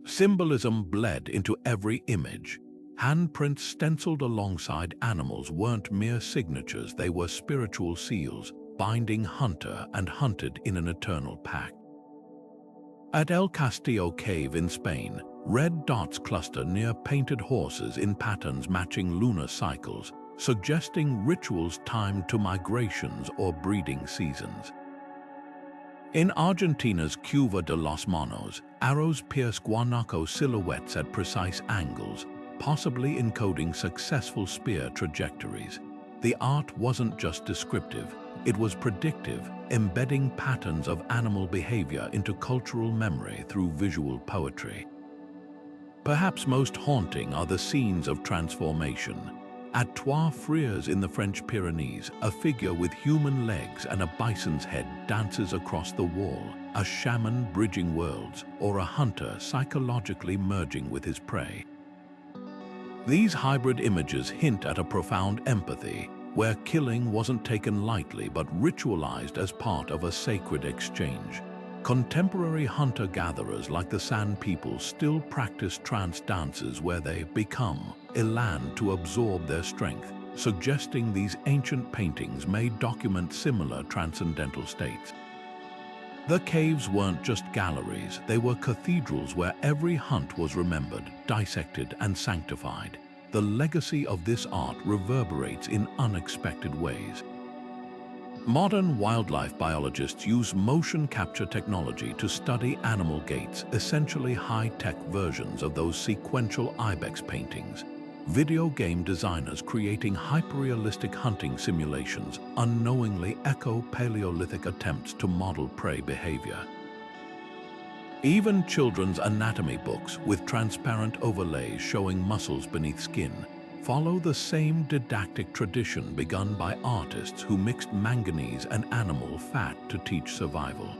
Symbolism bled into every image. Handprints stenciled alongside animals weren't mere signatures, they were spiritual seals, binding hunter and hunted in an eternal pact. At El Castillo Cave in Spain, red dots cluster near painted horses in patterns matching lunar cycles, suggesting rituals timed to migrations or breeding seasons. In Argentina's Cueva de los Monos, arrows pierce guanaco silhouettes at precise angles, possibly encoding successful spear trajectories. The art wasn't just descriptive, it was predictive, embedding patterns of animal behavior into cultural memory through visual poetry. Perhaps most haunting are the scenes of transformation. At Trois Freres in the French Pyrenees, a figure with human legs and a bison's head dances across the wall, a shaman bridging worlds, or a hunter psychologically merging with his prey. These hybrid images hint at a profound empathy, where killing wasn't taken lightly but ritualized as part of a sacred exchange. Contemporary hunter-gatherers like the San people still practice trance dances where they become elan to absorb their strength, suggesting these ancient paintings may document similar transcendental states. The caves weren't just galleries, they were cathedrals where every hunt was remembered, dissected, and sanctified. The legacy of this art reverberates in unexpected ways. Modern wildlife biologists use motion capture technology to study animal gaits, essentially high-tech versions of those sequential ibex paintings. Video game designers creating hyperrealistic hunting simulations unknowingly echo Paleolithic attempts to model prey behavior. Even children's anatomy books, with transparent overlays showing muscles beneath skin, follow the same didactic tradition begun by artists who mixed manganese and animal fat to teach survival.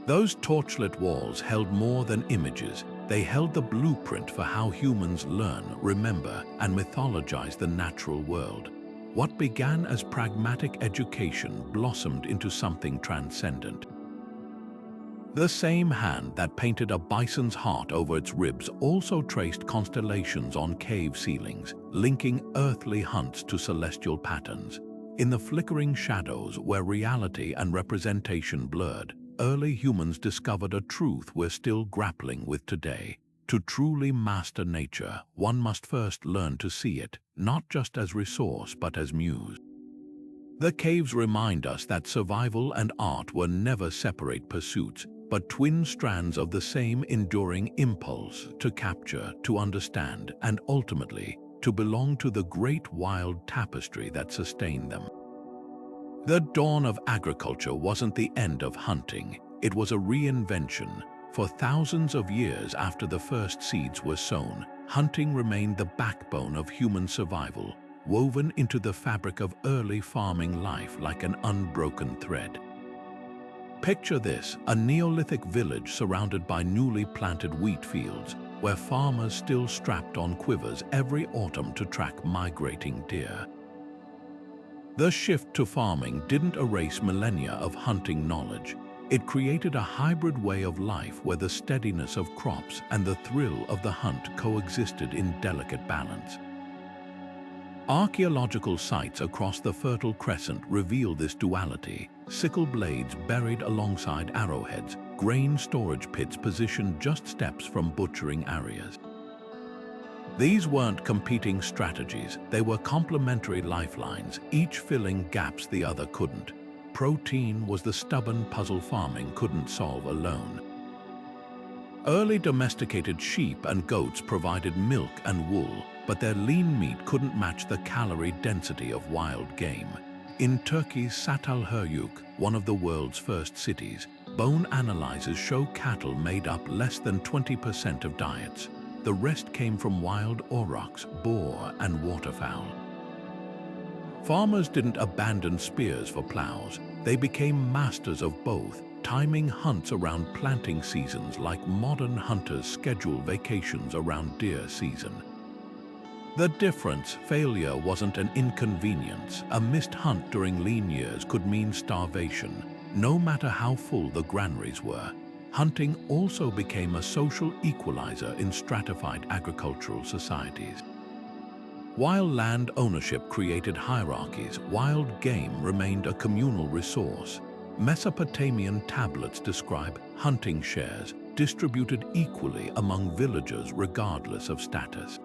Those torchlit walls held more than images. They held the blueprint for how humans learn, remember, and mythologize the natural world. What began as pragmatic education blossomed into something transcendent. The same hand that painted a bison's heart over its ribs also traced constellations on cave ceilings, linking earthly hunts to celestial patterns. In the flickering shadows where reality and representation blurred, early humans discovered a truth we're still grappling with today. To truly master nature, one must first learn to see it, not just as resource but as muse. The caves remind us that survival and art were never separate pursuits, but twin strands of the same enduring impulse to capture, to understand, and ultimately, to belong to the great wild tapestry that sustained them. The dawn of agriculture wasn't the end of hunting, it was a reinvention. For thousands of years after the first seeds were sown, hunting remained the backbone of human survival, woven into the fabric of early farming life like an unbroken thread. Picture this, a Neolithic village surrounded by newly planted wheat fields, where farmers still strapped on quivers every autumn to track migrating deer. The shift to farming didn't erase millennia of hunting knowledge. It created a hybrid way of life where the steadiness of crops and the thrill of the hunt coexisted in delicate balance. Archaeological sites across the Fertile Crescent reveal this duality. Sickle blades buried alongside arrowheads, grain storage pits positioned just steps from butchering areas. These weren't competing strategies, they were complementary lifelines, each filling gaps the other couldn't. Protein was the stubborn puzzle farming couldn't solve alone. Early domesticated sheep and goats provided milk and wool, but their lean meat couldn't match the calorie density of wild game. In Turkey's Çatalhöyük, one of the world's first cities, bone analyzers show cattle made up less than 20% of diets. The rest came from wild aurochs, boar, and waterfowl. Farmers didn't abandon spears for plows. They became masters of both, timing hunts around planting seasons like modern hunters schedule vacations around deer season. The difference, failure wasn't an inconvenience. A missed hunt during lean years could mean starvation, no matter how full the granaries were. hunting also became a social equalizer in stratified agricultural societies. While land ownership created hierarchies, wild game remained a communal resource. Mesopotamian tablets describe hunting shares distributed equally among villagers regardless of status.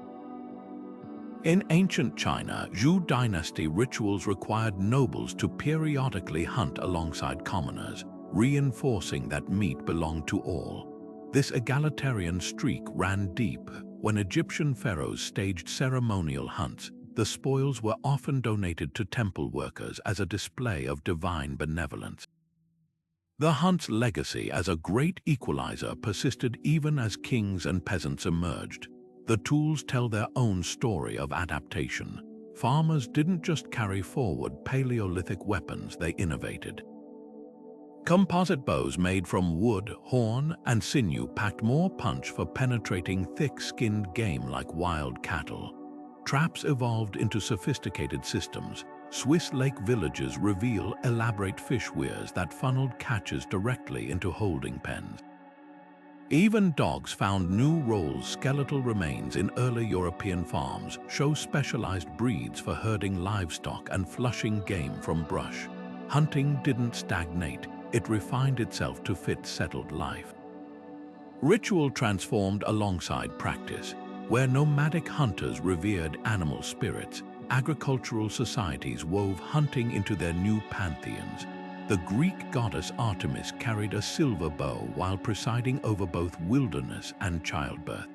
In ancient China, Zhou dynasty rituals required nobles to periodically hunt alongside commoners, reinforcing that meat belonged to all. This egalitarian streak ran deep. When Egyptian pharaohs staged ceremonial hunts, the spoils were often donated to temple workers as a display of divine benevolence. The hunt's legacy as a great equalizer persisted even as kings and peasants emerged. The tools tell their own story of adaptation. Farmers didn't just carry forward Paleolithic weapons, they innovated. Composite bows made from wood, horn, and sinew packed more punch for penetrating thick-skinned game like wild cattle. Traps evolved into sophisticated systems. Swiss lake villages reveal elaborate fish weirs that funneled catches directly into holding pens. Even dogs found new roles. Skeletal remains in early European farms show specialized breeds for herding livestock and flushing game from brush. Hunting didn't stagnate, it refined itself to fit settled life. Ritual transformed alongside practice. Where nomadic hunters revered animal spirits, agricultural societies wove hunting into their new pantheons. The Greek goddess Artemis carried a silver bow while presiding over both wilderness and childbirth.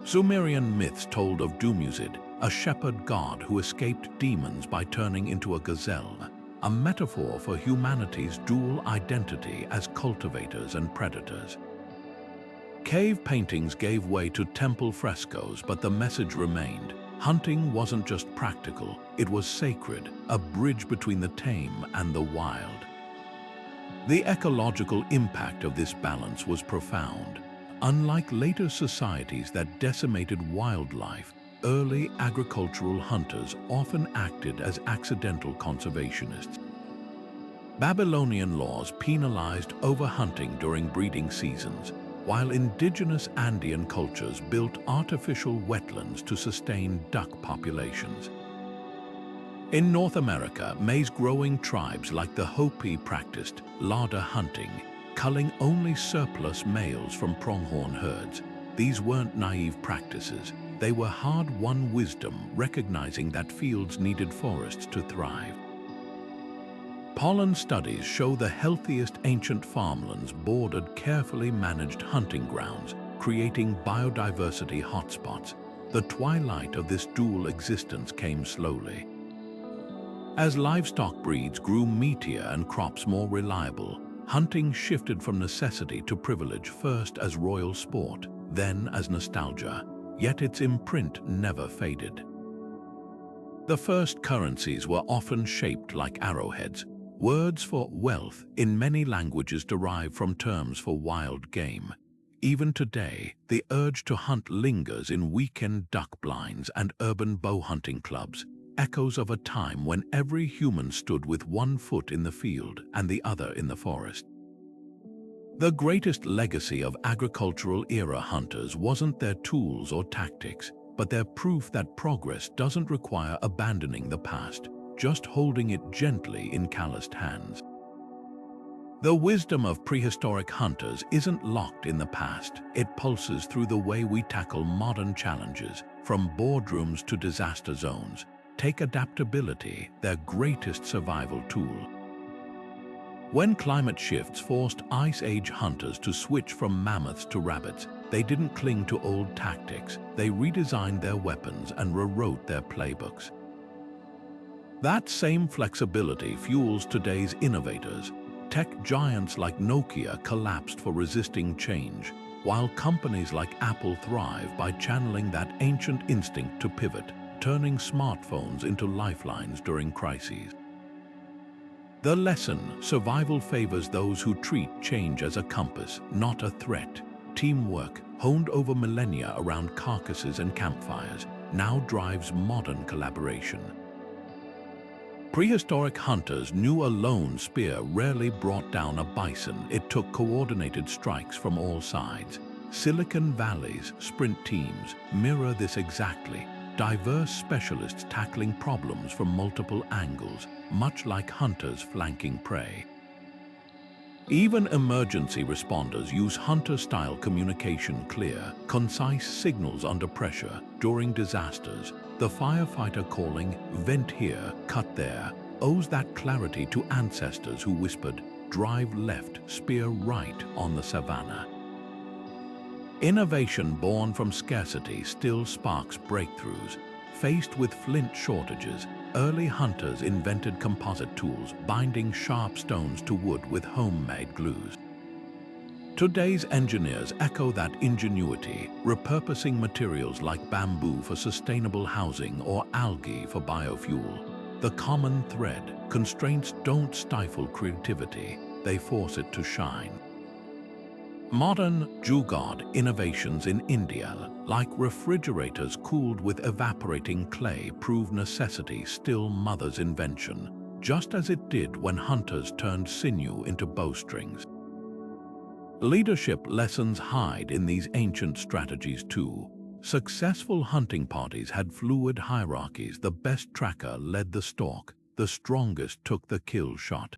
Sumerian myths told of Dumuzid, a shepherd god who escaped demons by turning into a gazelle, a metaphor for humanity's dual identity as cultivators and predators. Cave paintings gave way to temple frescoes, but the message remained. Hunting wasn't just practical, it was sacred, a bridge between the tame and the wild. The ecological impact of this balance was profound. Unlike later societies that decimated wildlife, early agricultural hunters often acted as accidental conservationists. Babylonian laws penalized overhunting during breeding seasons, while indigenous Andean cultures built artificial wetlands to sustain duck populations. In North America, maize-growing tribes like the Hopi practiced larder hunting, culling only surplus males from pronghorn herds. These weren't naive practices, they were hard-won wisdom, recognizing that fields needed forests to thrive. Pollen studies show the healthiest ancient farmlands bordered carefully managed hunting grounds, creating biodiversity hotspots. The twilight of this dual existence came slowly. As livestock breeds grew meatier and crops more reliable, hunting shifted from necessity to privilege, first as royal sport, then as nostalgia, yet its imprint never faded. The first currencies were often shaped like arrowheads. Words for wealth in many languages derive from terms for wild game. Even today, the urge to hunt lingers in weekend duck blinds and urban bow hunting clubs, echoes of a time when every human stood with one foot in the field and the other in the forest. The greatest legacy of agricultural-era hunters wasn't their tools or tactics, but their proof that progress doesn't require abandoning the past, just holding it gently in calloused hands. The wisdom of prehistoric hunters isn't locked in the past, it pulses through the way we tackle modern challenges, from boardrooms to disaster zones. Take adaptability, their greatest survival tool. When climate shifts forced Ice Age hunters to switch from mammoths to rabbits, they didn't cling to old tactics, they redesigned their weapons and rewrote their playbooks. That same flexibility fuels today's innovators. Tech giants like Nokia collapsed for resisting change, while companies like Apple thrive by channeling that ancient instinct to pivot, turning smartphones into lifelines during crises. The lesson: survival favors those who treat change as a compass, not a threat. Teamwork, honed over millennia around carcasses and campfires, now drives modern collaboration. Prehistoric hunters knew a lone spear rarely brought down a bison. It took coordinated strikes from all sides. Silicon Valley's sprint teams mirror this exactly. Diverse specialists tackling problems from multiple angles, much like hunters flanking prey. Even emergency responders use hunter-style communication, clear, concise signals under pressure during disasters. The firefighter calling, "Vent here, cut there," owes that clarity to ancestors who whispered, "Drive left, spear right" on the savannah. Innovation born from scarcity still sparks breakthroughs. Faced with flint shortages, early hunters invented composite tools, binding sharp stones to wood with homemade glues. Today's engineers echo that ingenuity, repurposing materials like bamboo for sustainable housing or algae for biofuel. The common thread: constraints don't stifle creativity, they force it to shine. Modern jugaad innovations in India, like refrigerators cooled with evaporating clay, prove necessity still mother's invention, just as it did when hunters turned sinew into bowstrings. Leadership lessons hide in these ancient strategies too. Successful hunting parties had fluid hierarchies. The best tracker led the stalk, the strongest took the kill shot.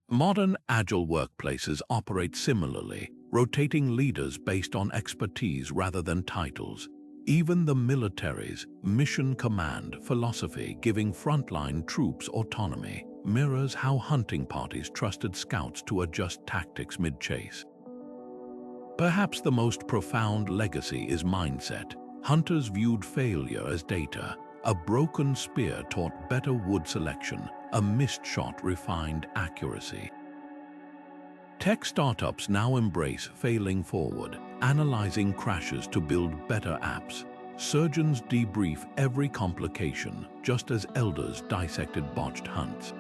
Modern agile workplaces operate similarly, rotating leaders based on expertise rather than titles. Even the military's mission command philosophy, giving frontline troops autonomy, mirrors how hunting parties trusted scouts to adjust tactics mid-chase. Perhaps the most profound legacy is mindset. Hunters viewed failure as data. A broken spear taught better wood selection. A missed shot refined accuracy. Tech startups now embrace failing forward, analyzing crashes to build better apps. Surgeons debrief every complication, just as elders dissected botched hunts.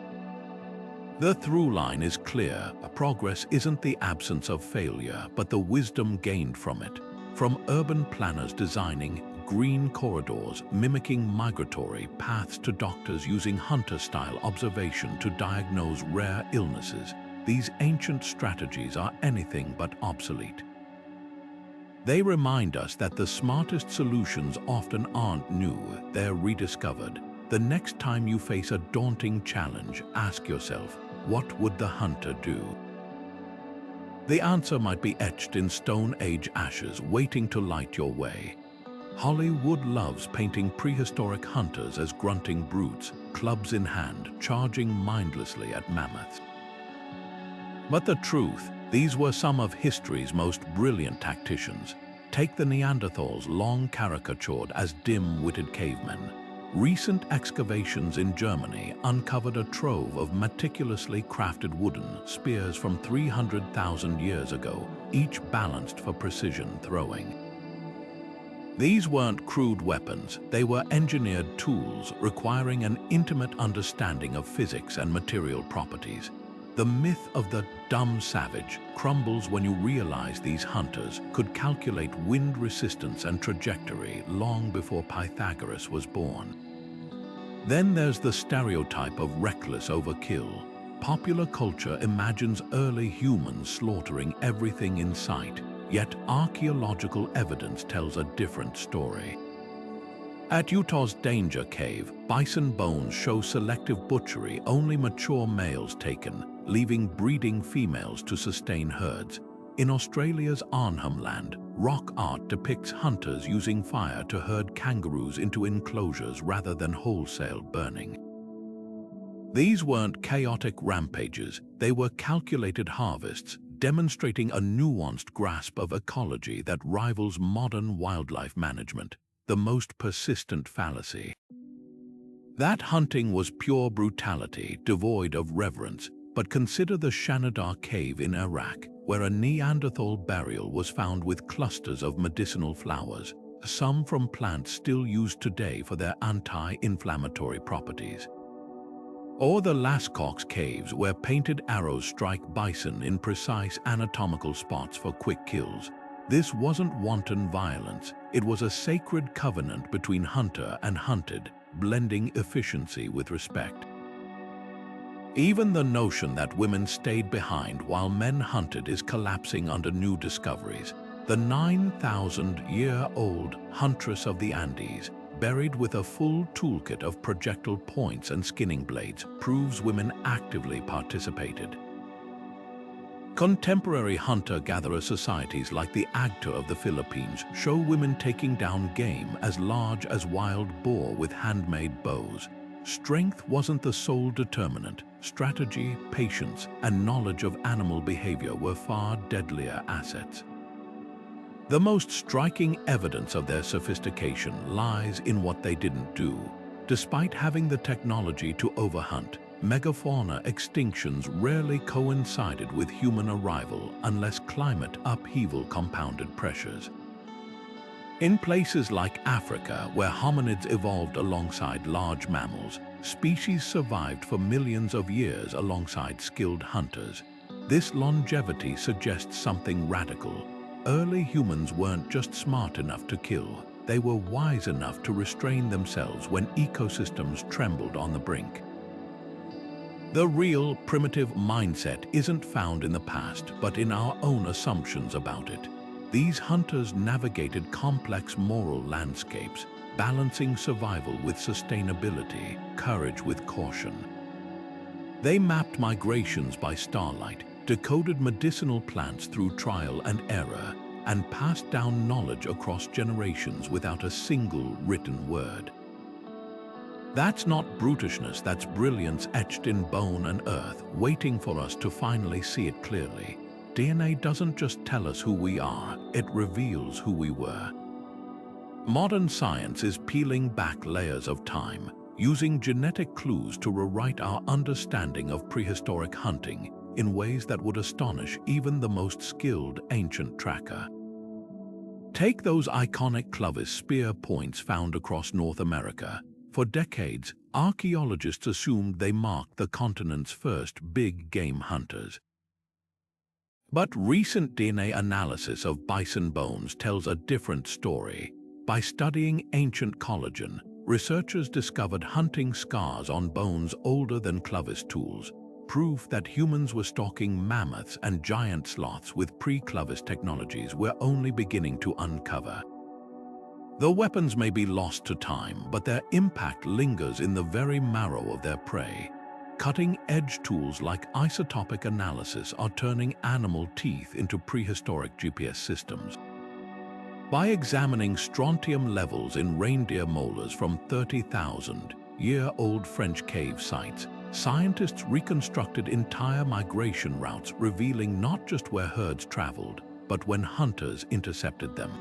The through line is clear. Progress isn't the absence of failure, but the wisdom gained from it. From urban planners designing green corridors, mimicking migratory paths, to doctors using hunter-style observation to diagnose rare illnesses, these ancient strategies are anything but obsolete. They remind us that the smartest solutions often aren't new, they're rediscovered. The next time you face a daunting challenge, ask yourself, what would the hunter do? The answer might be etched in Stone Age ashes, waiting to light your way. Hollywood loves painting prehistoric hunters as grunting brutes, clubs in hand, charging mindlessly at mammoths. But the truth, these were some of history's most brilliant tacticians. Take the Neanderthals, long caricatured as dim-witted cavemen. Recent excavations in Germany uncovered a trove of meticulously crafted wooden spears from 300,000 years ago, each balanced for precision throwing. These weren't crude weapons, they were engineered tools requiring an intimate understanding of physics and material properties. The myth of the dumb savage crumbles when you realize these hunters could calculate wind resistance and trajectory long before Pythagoras was born. Then there's the stereotype of reckless overkill. Popular culture imagines early humans slaughtering everything in sight, yet archaeological evidence tells a different story. At Utah's Danger Cave, bison bones show selective butchery, only mature males taken, leaving breeding females to sustain herds. In Australia's Arnhem Land, rock art depicts hunters using fire to herd kangaroos into enclosures rather than wholesale burning. These weren't chaotic rampages, they were calculated harvests, demonstrating a nuanced grasp of ecology that rivals modern wildlife management, the most persistent fallacy. That hunting was pure brutality, devoid of reverence, but consider the Shanidar Cave in Iraq, where a Neanderthal burial was found with clusters of medicinal flowers, some from plants still used today for their anti-inflammatory properties. Or the Lascaux Caves, where painted arrows strike bison in precise anatomical spots for quick kills. This wasn't wanton violence, it was a sacred covenant between hunter and hunted, blending efficiency with respect. Even the notion that women stayed behind while men hunted is collapsing under new discoveries. The 9,000-year-old huntress of the Andes, buried with a full toolkit of projectile points and skinning blades, proves women actively participated. Contemporary hunter-gatherer societies like the Agta of the Philippines show women taking down game as large as wild boar with handmade bows. Strength wasn't the sole determinant. Strategy, patience, and knowledge of animal behavior were far deadlier assets. The most striking evidence of their sophistication lies in what they didn't do. Despite having the technology to overhunt, megafauna extinctions rarely coincided with human arrival unless climate upheaval compounded pressures. In places like Africa, where hominids evolved alongside large mammals, species survived for millions of years alongside skilled hunters. This longevity suggests something radical. Early humans weren't just smart enough to kill, they were wise enough to restrain themselves when ecosystems trembled on the brink. The real primitive mindset isn't found in the past, but in our own assumptions about it. These hunters navigated complex moral landscapes, balancing survival with sustainability, courage with caution. They mapped migrations by starlight, decoded medicinal plants through trial and error, and passed down knowledge across generations without a single written word. That's not brutishness, that's brilliance etched in bone and earth, waiting for us to finally see it clearly. DNA doesn't just tell us who we are, it reveals who we were. Modern science is peeling back layers of time, using genetic clues to rewrite our understanding of prehistoric hunting in ways that would astonish even the most skilled ancient tracker. Take those iconic Clovis spear points found across North America. For decades, archaeologists assumed they marked the continent's first big game hunters. But recent DNA analysis of bison bones tells a different story. By studying ancient collagen, researchers discovered hunting scars on bones older than Clovis tools, proof that humans were stalking mammoths and giant sloths with pre-Clovis technologies we're only beginning to uncover. The weapons may be lost to time, but their impact lingers in the very marrow of their prey. Cutting-edge tools like isotopic analysis are turning animal teeth into prehistoric GPS systems. By examining strontium levels in reindeer molars from 30,000-year-old French cave sites, scientists reconstructed entire migration routes, revealing not just where herds traveled, but when hunters intercepted them.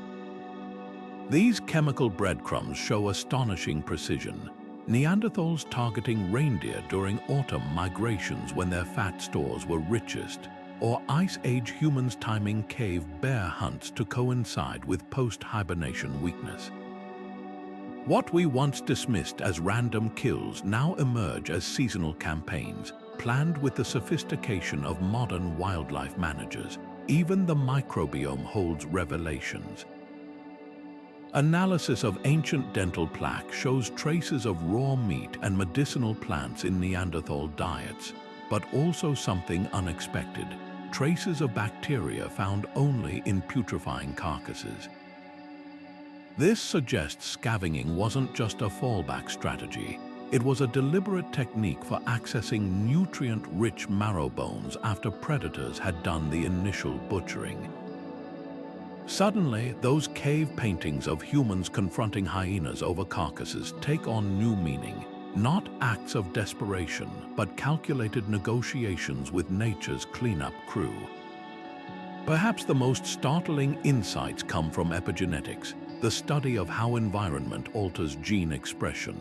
These chemical breadcrumbs show astonishing precision. Neanderthals targeting reindeer during autumn migrations when their fat stores were richest, or Ice Age humans timing cave bear hunts to coincide with post-hibernation weakness. What we once dismissed as random kills now emerge as seasonal campaigns, planned with the sophistication of modern wildlife managers. Even the microbiome holds revelations. Analysis of ancient dental plaque shows traces of raw meat and medicinal plants in Neanderthal diets, but also something unexpected, traces of bacteria found only in putrefying carcasses. This suggests scavenging wasn't just a fallback strategy. It was a deliberate technique for accessing nutrient-rich marrow bones after predators had done the initial butchering. Suddenly, those cave paintings of humans confronting hyenas over carcasses take on new meaning, not acts of desperation, but calculated negotiations with nature's cleanup crew. Perhaps the most startling insights come from epigenetics, the study of how environment alters gene expression.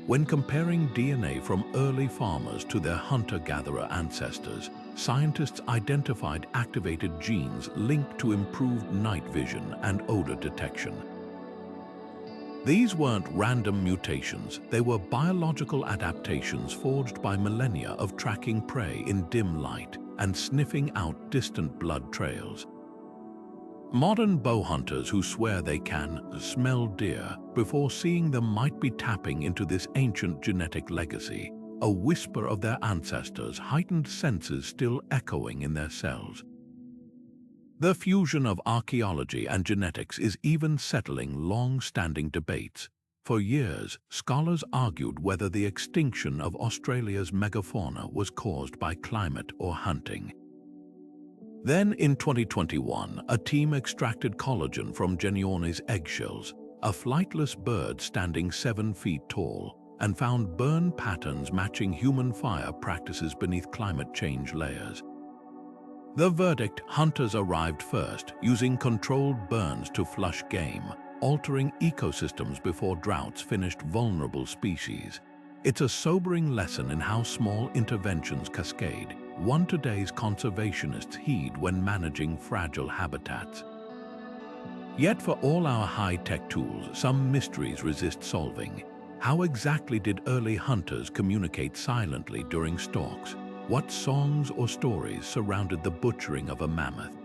When comparing DNA from early farmers to their hunter-gatherer ancestors, scientists identified activated genes linked to improved night vision and odor detection. These weren't random mutations, they were biological adaptations forged by millennia of tracking prey in dim light and sniffing out distant blood trails. Modern bow hunters who swear they can smell deer before seeing them might be tapping into this ancient genetic legacy, a whisper of their ancestors' heightened senses still echoing in their cells. The fusion of archaeology and genetics is even settling long-standing debates. For years, scholars argued whether the extinction of Australia's megafauna was caused by climate or hunting. Then, in 2021, a team extracted collagen from Ingenious eggshells, a flightless bird standing 7 feet tall, and found burn patterns matching human fire practices beneath climate change layers. The verdict: hunters arrived first, using controlled burns to flush game, altering ecosystems before droughts finished vulnerable species. It's a sobering lesson in how small interventions cascade, one today's conservationists heed when managing fragile habitats. Yet for all our high-tech tools, some mysteries resist solving. How exactly did early hunters communicate silently during stalks? What songs or stories surrounded the butchering of a mammoth?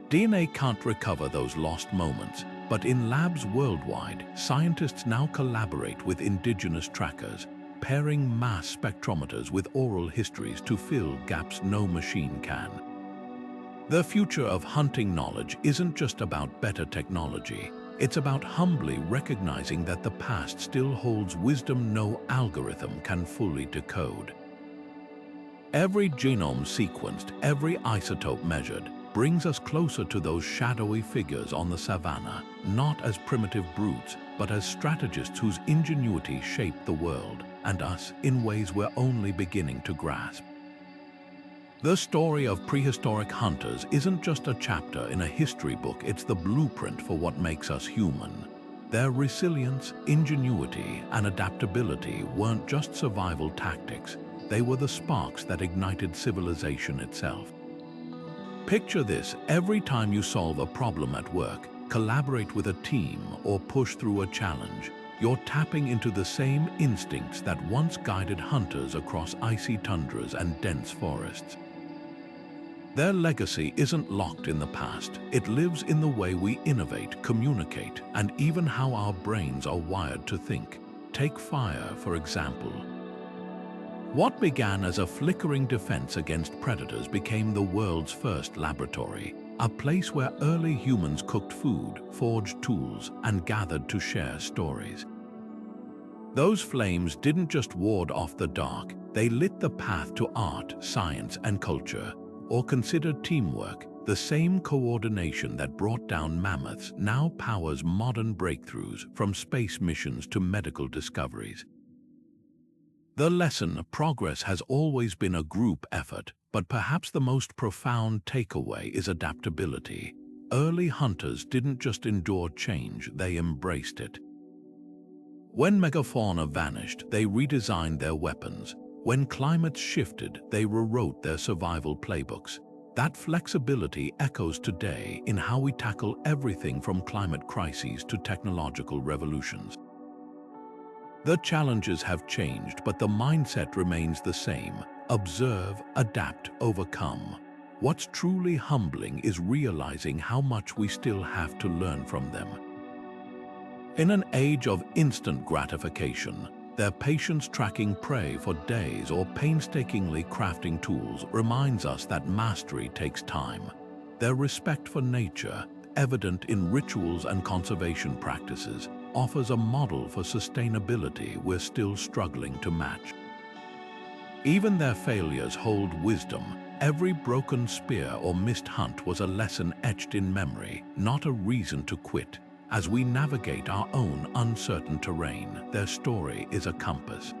DNA can't recover those lost moments, but in labs worldwide, scientists now collaborate with indigenous trackers, pairing mass spectrometers with oral histories to fill gaps no machine can. The future of hunting knowledge isn't just about better technology. It's about humbly recognizing that the past still holds wisdom no algorithm can fully decode. Every genome sequenced, every isotope measured, brings us closer to those shadowy figures on the savannah, not as primitive brutes, but as strategists whose ingenuity shaped the world, and us, in ways we're only beginning to grasp. The story of prehistoric hunters isn't just a chapter in a history book, it's the blueprint for what makes us human. Their resilience, ingenuity, and adaptability weren't just survival tactics, they were the sparks that ignited civilization itself. Picture this: every time you solve a problem at work, collaborate with a team, or push through a challenge, you're tapping into the same instincts that once guided hunters across icy tundras and dense forests. Their legacy isn't locked in the past, it lives in the way we innovate, communicate, and even how our brains are wired to think. Take fire, for example. What began as a flickering defense against predators became the world's first laboratory, a place where early humans cooked food, forged tools, and gathered to share stories. Those flames didn't just ward off the dark, they lit the path to art, science, and culture. Or consider teamwork. The same coordination that brought down mammoths now powers modern breakthroughs, from space missions to medical discoveries. The lesson: progress has always been a group effort, but perhaps the most profound takeaway is adaptability. Early hunters didn't just endure change, they embraced it. When megafauna vanished, they redesigned their weapons. When climates shifted, they rewrote their survival playbooks. That flexibility echoes today in how we tackle everything from climate crises to technological revolutions. The challenges have changed, but the mindset remains the same: observe, adapt, overcome. What's truly humbling is realizing how much we still have to learn from them. In an age of instant gratification, their patience tracking prey for days or painstakingly crafting tools reminds us that mastery takes time. Their respect for nature, evident in rituals and conservation practices, offers a model for sustainability we're still struggling to match. Even their failures hold wisdom. Every broken spear or missed hunt was a lesson etched in memory, not a reason to quit. As we navigate our own uncertain terrain, their story is a compass.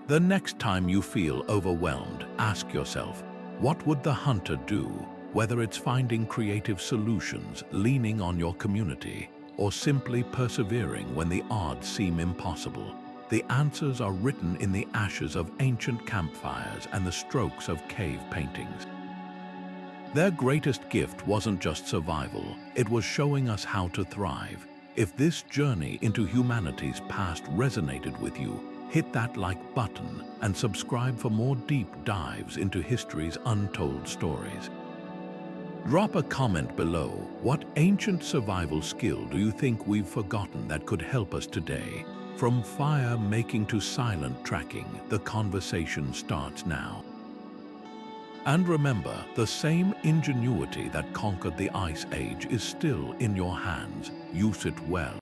The next time you feel overwhelmed, ask yourself, what would the hunter do? Whether it's finding creative solutions, leaning on your community, or simply persevering when the odds seem impossible, the answers are written in the ashes of ancient campfires and the strokes of cave paintings. Their greatest gift wasn't just survival, it was showing us how to thrive. If this journey into humanity's past resonated with you, hit that like button and subscribe for more deep dives into history's untold stories. Drop a comment below. What ancient survival skill do you think we've forgotten that could help us today? From fire making to silent tracking, the conversation starts now. And remember, the same ingenuity that conquered the Ice Age is still in your hands. Use it well.